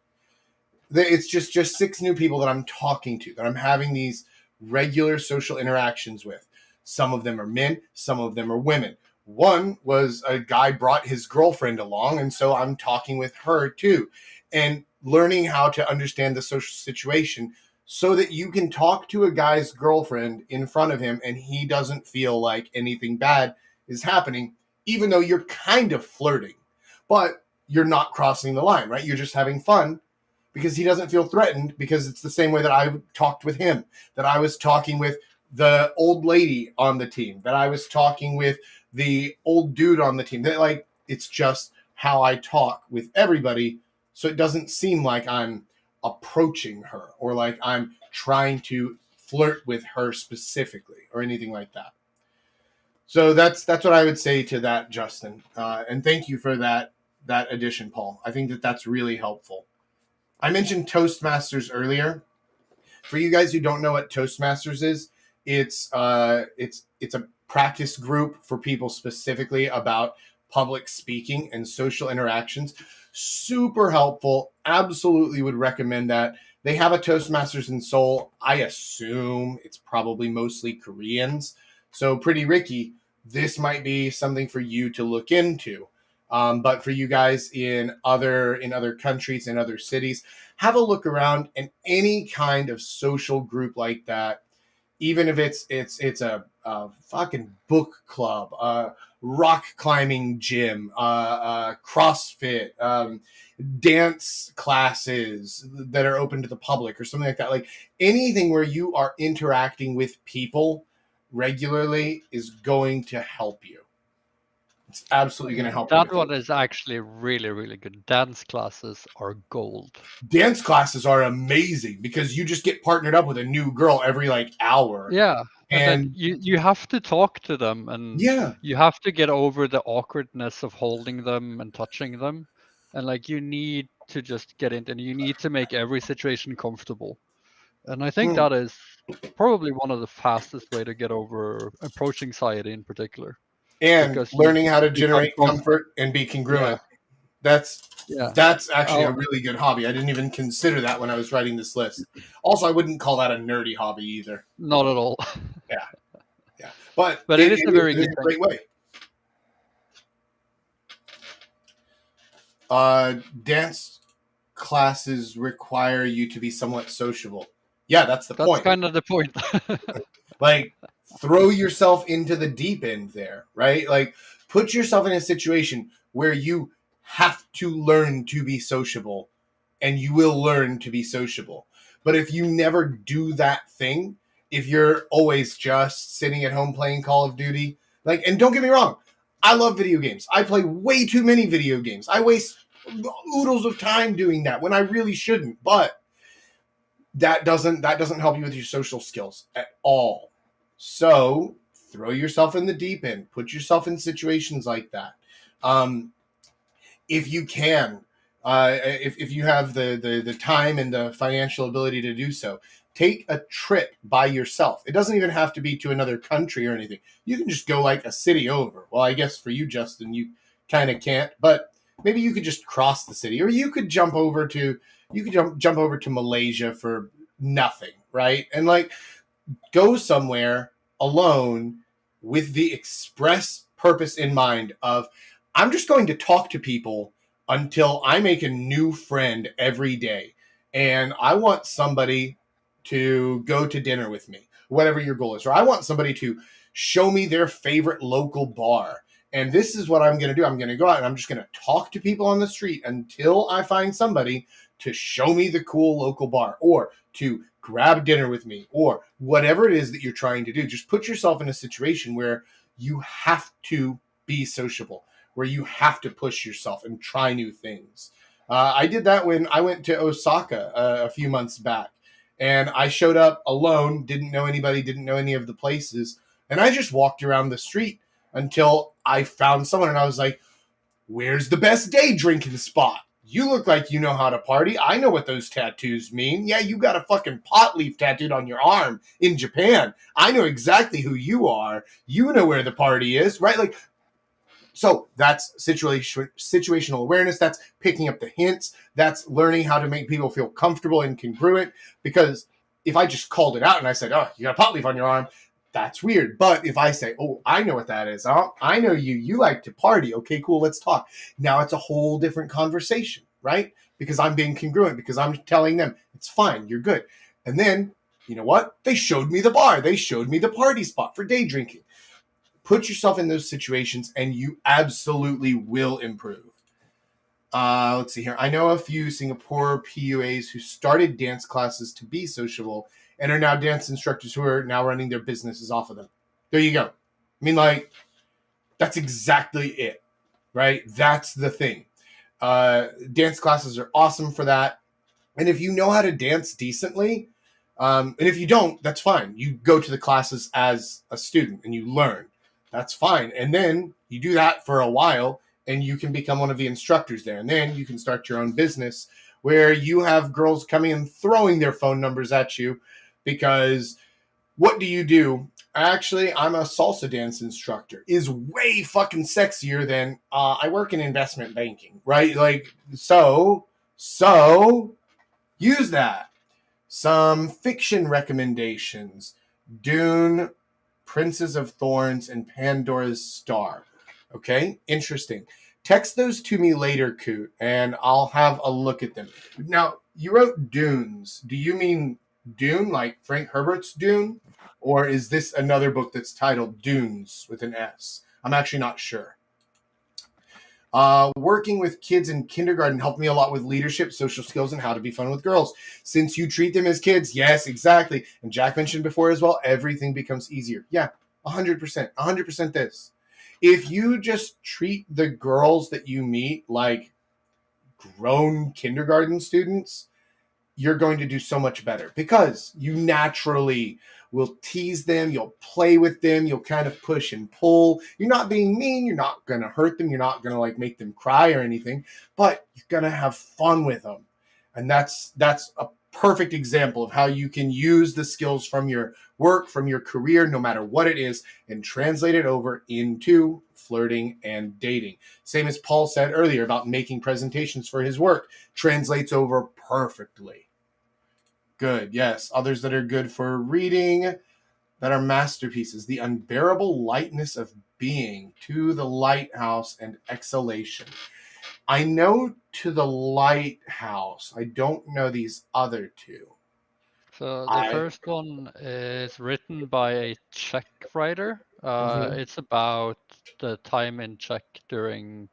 it's just 6 new people that I'm talking to, that I'm having these regular social interactions with. Some of them are men, some of them are women. One was a guy brought his girlfriend along, and so I'm talking with her too, and learning how to understand the social situation so that you can talk to a guy's girlfriend in front of him and he doesn't feel like anything bad is happening, even though you're kind of flirting, but you're not crossing the line, right? You're just having fun because he doesn't feel threatened, because it's the same way that I talked with him, that I was talking with the old lady on the team, that I was talking with the old dude on the team. That, like, it's just how I talk with everybody, so it doesn't seem like I'm approaching her or like I'm trying to flirt with her specifically or anything like that. So that's what I would say to that, Justin. And thank you for that addition, Paul. I think that's really helpful. I mentioned Toastmasters earlier. For you guys who don't know what Toastmasters is, it's a practice group for people specifically about public speaking and social interactions. Super helpful. Absolutely would recommend that. They have a Toastmasters in Seoul. I assume it's probably mostly Koreans. So Pretty Ricky, this might be something for you to look into. But for you guys in other countries and other cities, have a look around, and any kind of social group like that, even if it's a fucking book club, rock climbing gym, CrossFit, dance classes that are open to the public or something like that. Like anything where you are interacting with people regularly is going to help you. It's absolutely going to help. That one is actually really, really good. Dance classes are gold. Dance classes are amazing because you just get partnered up with a new girl every like hour. Yeah. And And you have to talk to them, and yeah, you have to get over the awkwardness of holding them and touching them. And like you need to just get into, and you need to make every situation comfortable. And I think that is probably one of the fastest way to get over approach anxiety in particular. and Because learning how to you become generate comfort and be congruent. That's actually a really good hobby. I didn't even consider that when I was writing this list. Also, I wouldn't call that a nerdy hobby either. Not at all. Yeah. But it is a very good great way. Dance classes require you to be somewhat sociable. Yeah, that's the point. That's kind of the point. Like, throw yourself into the deep end there, right? Like, put yourself in a situation where you have to learn to be sociable, and you will learn to be sociable. But if you never do that thing, if you're always just sitting at home playing Call of Duty, like, and don't get me wrong, I love video games. I play way too many video games. I waste oodles of time doing that when I really shouldn't. But that doesn't help you with your social skills at all. So throw yourself in the deep end. Put yourself in situations like that. If you can, if you have the time and the financial ability to do so, take a trip by yourself. It doesn't even have to be to another country or anything. You can just go like a city over. Well, I guess for you, Justin, you kind of can't, but maybe you could just cross the city, or you could jump over to Malaysia for nothing, right? And like go somewhere alone with the express purpose in mind of I'm just going to talk to people until I make a new friend every day. And I want somebody to go to dinner with me, whatever your goal is. Or I want somebody to show me their favorite local bar. And this is what I'm going to do. I'm going to go out and I'm just going to talk to people on the street until I find somebody to show me the cool local bar or to grab dinner with me or whatever it is that you're trying to do. Just put yourself in a situation where you have to be sociable, where you have to push yourself and try new things. I did that when I went to Osaka a few months back, and I showed up alone, didn't know anybody, didn't know any of the places, and I just walked around the street until I found someone and I was like, where's the best day drinking spot? You look like you know how to party. I know what those tattoos mean. Yeah, you got a fucking pot leaf tattooed on your arm in Japan. I know exactly who you are. You know where the party is, right? Like, so that's situational awareness. That's picking up the hints. That's learning how to make people feel comfortable and congruent. Because if I just called it out and I said, oh, you got a pot leaf on your arm, that's weird. But if I say, oh, I know what that is. Oh, I know you. You like to party. Okay, cool. Let's talk. Now it's a whole different conversation, right? Because I'm being congruent, because I'm telling them it's fine. You're good. And then, you know what? They showed me the bar. They showed me the party spot for day drinking. Put yourself in those situations and you absolutely will improve. Let's see here. I know a few Singapore PUAs who started dance classes to be sociable and are now dance instructors who are now running their businesses off of them. There you go. I mean, like, that's exactly it, right? That's the thing. Dance classes are awesome for that. And if you know how to dance decently, and if you don't, that's fine. You go to the classes as a student and you learn. That's fine. And then you do that for a while and you can become one of the instructors there. And then you can start your own business where you have girls coming and throwing their phone numbers at you because what do? Actually, I'm a salsa dance instructor is way fucking sexier than I work in investment banking, right? Like, so use that. Some fiction recommendations. Dune, Princes of Thorns, and Pandora's Star. Okay, interesting. Text those to me later, Coot, and I'll have a look at them. Now, you wrote Dunes. Do you mean Dune, like Frank Herbert's Dune? Or is this another book that's titled Dunes with an S? I'm actually not sure. Working with kids in kindergarten helped me a lot with leadership, social skills, and how to be fun with girls. Since you treat them as kids, yes, exactly. And Jack mentioned before as well, everything becomes easier. Yeah, 100%. 100% this. If you just treat the girls that you meet like grown kindergarten students, you're going to do so much better because you naturally will tease them, you'll play with them, you'll kind of push and pull. You're not being mean, you're not going to hurt them, you're not going to like make them cry or anything, but you're going to have fun with them. And that's a perfect example of how you can use the skills from your work, from your career, no matter what it is, and translate it over into flirting and dating. Same as Paul said earlier about making presentations for his work, translates over perfectly. Good, yes. Others that are good for reading, that are masterpieces. The Unbearable Lightness of Being, To the Lighthouse, and Exhalation. I know To the Lighthouse. I don't know these other two. So the first one is written by a Czech writer. It's about the time in Czech during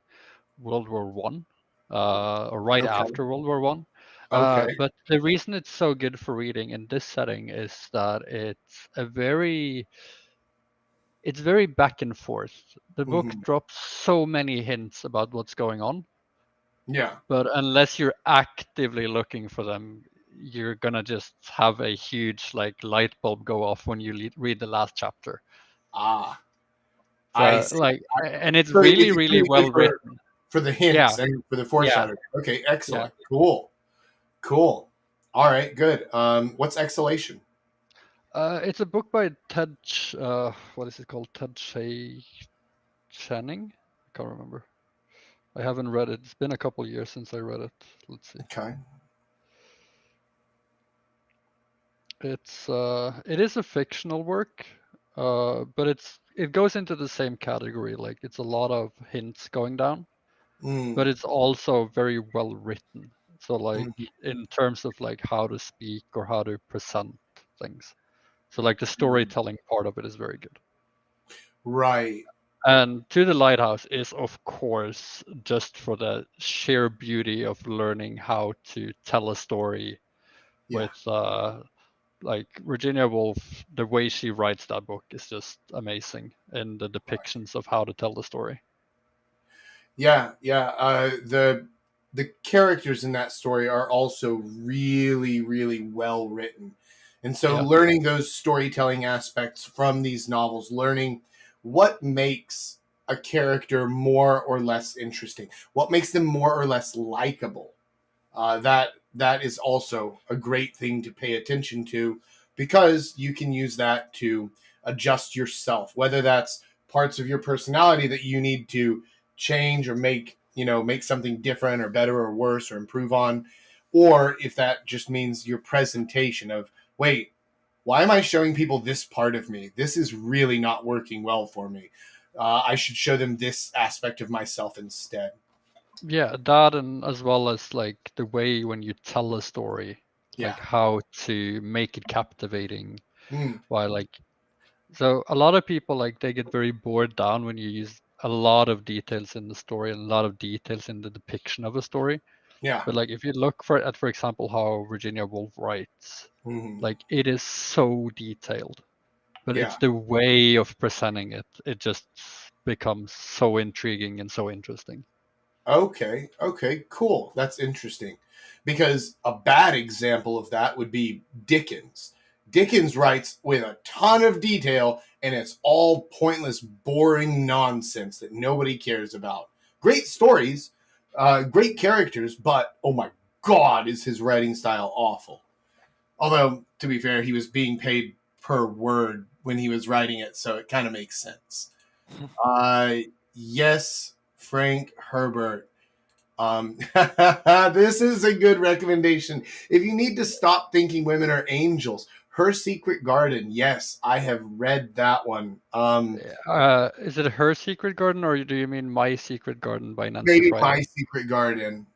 World War One, or right after World War One. But the reason it's so good for reading in this setting is that it's very back and forth. The book drops so many hints about what's going on. Yeah. But unless you're actively looking for them, you're gonna just have a huge like light bulb go off when you read the last chapter. I see. Like, and it's so really, really well written for the hints and for the foreshadowing. Yeah. Okay, excellent. Yeah. Cool. All right, good. What's Exhalation? It's a book by Ted. What is it called? Ted Channing? I can't remember. I haven't read it. It's been a couple years since I read it. Let's see. Okay. It is a fictional work, but it goes into the same category. Like it's a lot of hints going down, but it's also very well written. So like in terms of like how to speak or how to present things. So like the storytelling part of it is very good. Right. And To the Lighthouse is of course just for the sheer beauty of learning how to tell a story with like Virginia Woolf. The way she writes that book is just amazing in the depictions of how to tell the story. Yeah. The characters in that story are also really, really well written. And so learning those storytelling aspects from these novels, learning what makes a character more or less interesting? What makes them more or less likable? That is also a great thing to pay attention to, because you can use that to adjust yourself, whether that's parts of your personality that you need to change or make something different or better or worse or improve on, or if that just means your presentation of, wait, why am I showing people this part of me? This is really not working well for me. I should show them this aspect of myself instead. Yeah, that, and as well as like the way when you tell a story, Yeah. like how to make it captivating. Mm. Why, like, so a lot of people, like, they get very bored down when you use a lot of details in the story and a lot of details in the depiction of a story. Yeah. But like if you look for example, how Virginia Woolf writes, Mm-hmm. like it is so detailed, but Yeah. it's the way of presenting it. It just becomes so intriguing and so interesting. Okay, cool. That's interesting. Because a bad example of that would be Dickens. Dickens writes with a ton of detail, and it's all pointless, boring nonsense that nobody cares about. Great stories, great characters, but oh my God, is his writing style awful. Although, to be fair, he was being paid per word when he was writing it, so it kind of makes sense. Yes, Frank Herbert. This is a good recommendation. If you need to stop thinking women are angels, Her Secret Garden. Yes, I have read that one. Is it Her Secret Garden, or do you mean My Secret Garden by Nancy Maybe My Friday? Secret Garden.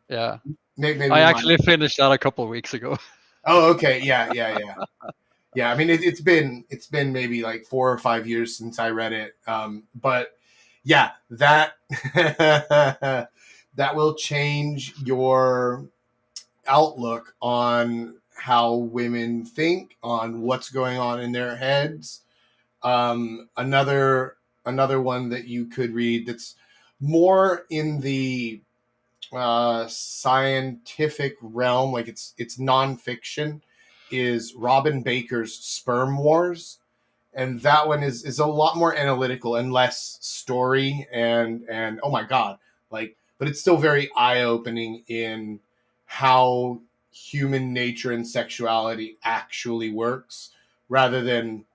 Yeah, Maybe I my. actually finished that a couple of weeks ago. Oh, okay. Yeah. I mean, it's been maybe like 4 or 5 years since I read it. But yeah, that that will change your outlook on how women think, on what's going on in their heads. Another one that you could read that's more in the scientific realm, like it's nonfiction, is Robin Baker's Sperm Wars, and that one is a lot more analytical and less story, and oh my God, like, but it's still very eye opening in how human nature and sexuality actually works, rather than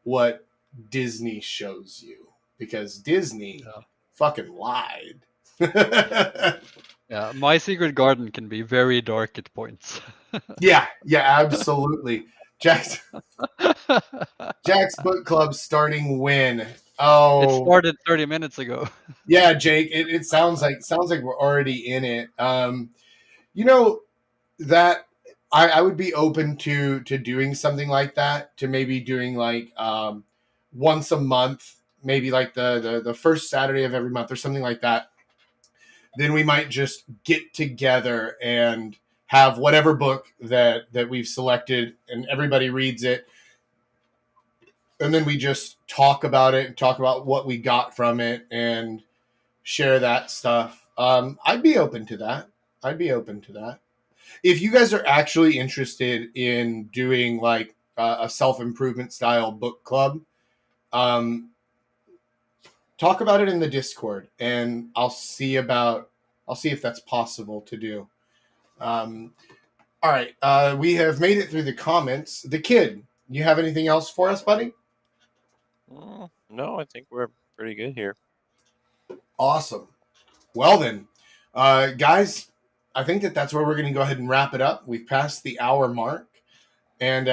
what Disney shows you, because Disney Yeah. fucking lied. Yeah, My Secret Garden can be very dark at points. Yeah, absolutely. Jack's book club starting when? It Oh, started 30 minutes ago. yeah, Jake. It sounds like we're already in it. You know that I would be open to doing something like that. To maybe doing like once a month, maybe like the first Saturday of every month or something like that. Then we might just get together and have whatever book that we've selected, and everybody reads it, and then we just talk about it and talk about what we got from it and share that stuff. I'd be open to that. If you guys are actually interested in doing like a self-improvement style book club, um, talk about it in the Discord, and I'll see if that's possible to do. Um, all right, we have made it through the comments. The Kid, you have anything else for us, buddy? No, I think we're pretty good here. Awesome. Well then, guys, I think that's where we're going to go ahead and wrap it up. We've passed the hour mark, and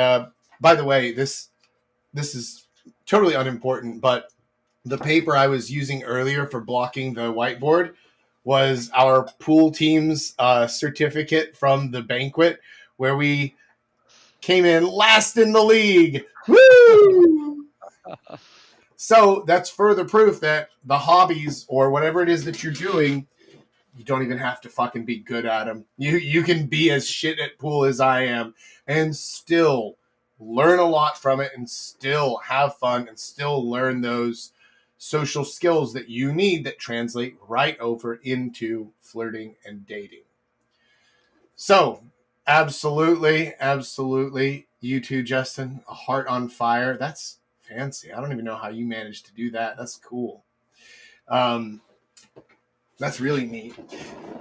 by the way, this is totally unimportant, but the paper I was using earlier for blocking the whiteboard was our pool team's certificate from the banquet, where we came in last in the league. Woo! So that's further proof that the hobbies, or whatever it is that you're doing, you don't even have to fucking be good at them. You can be as shit at pool as I am and still learn a lot from it, and still have fun, and still learn those social skills that you need that translate right over into flirting and dating. So, absolutely. You too, Justin. A heart on fire. That's fancy. I don't even know how you managed to do that. That's cool. That's really neat.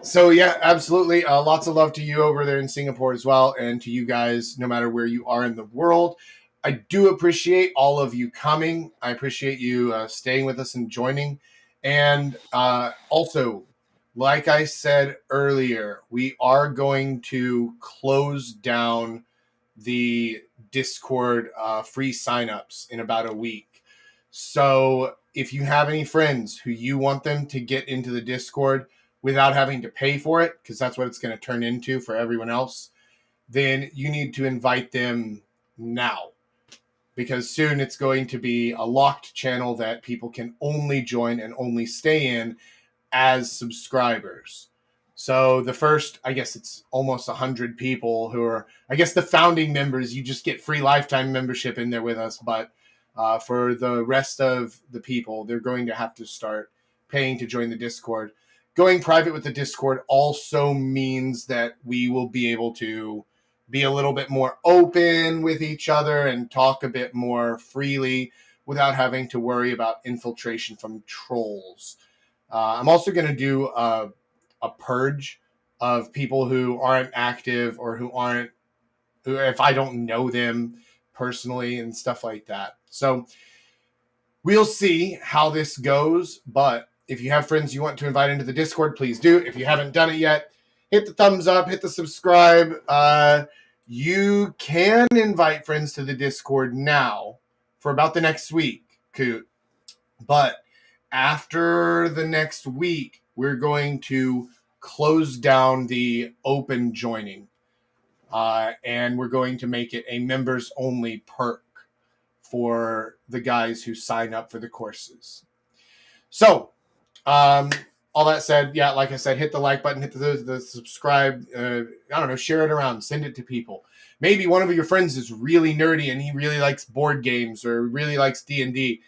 So yeah, absolutely. Lots of love to you over there in Singapore as well, and to you guys, no matter where you are in the world. I do appreciate all of you coming. I appreciate you staying with us and joining. And also, like I said earlier, we are going to close down the Discord free signups in about a week. So if you have any friends who you want them to get into the Discord without having to pay for it, because that's what it's going to turn into for everyone else, then you need to invite them now. Because soon it's going to be a locked channel that people can only join and only stay in as subscribers. So the first, I guess it's almost 100 people who are, I guess, the founding members. You just get free lifetime membership in there with us. But for the rest of the people, they're going to have to start paying to join the Discord. Going private with the Discord also means that we will be able to be a little bit more open with each other and talk a bit more freely without having to worry about infiltration from trolls. I'm also going to do a purge of people who aren't active or who if I don't know them personally and stuff like that. So we'll see how this goes. But if you have friends you want to invite into the Discord, please do. If you haven't done it yet, hit the thumbs up, hit the subscribe. You can invite friends to the Discord now for about the next week, Coot. But after the next week, we're going to close down the open joining. And we're going to make it a members only perk for the guys who sign up for the courses. So, all that said, yeah, like I said, hit the like button, hit the subscribe. I don't know, share it around, send it to people. Maybe one of your friends is really nerdy and he really likes board games or really likes D&D,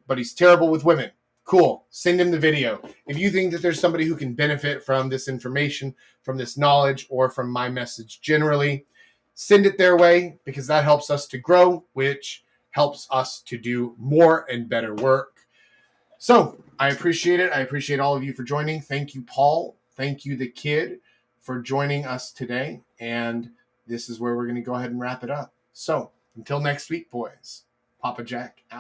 but he's terrible with women. Cool. Send him the video. If you think that there's somebody who can benefit from this information, from this knowledge, or from my message generally, send it their way, because that helps us to grow, which helps us to do more and better work. So I appreciate it. I appreciate all of you for joining. Thank you, Paul. Thank you, the kid, for joining us today. And this is where we're going to go ahead and wrap it up. So until next week, boys, Papa Jack out.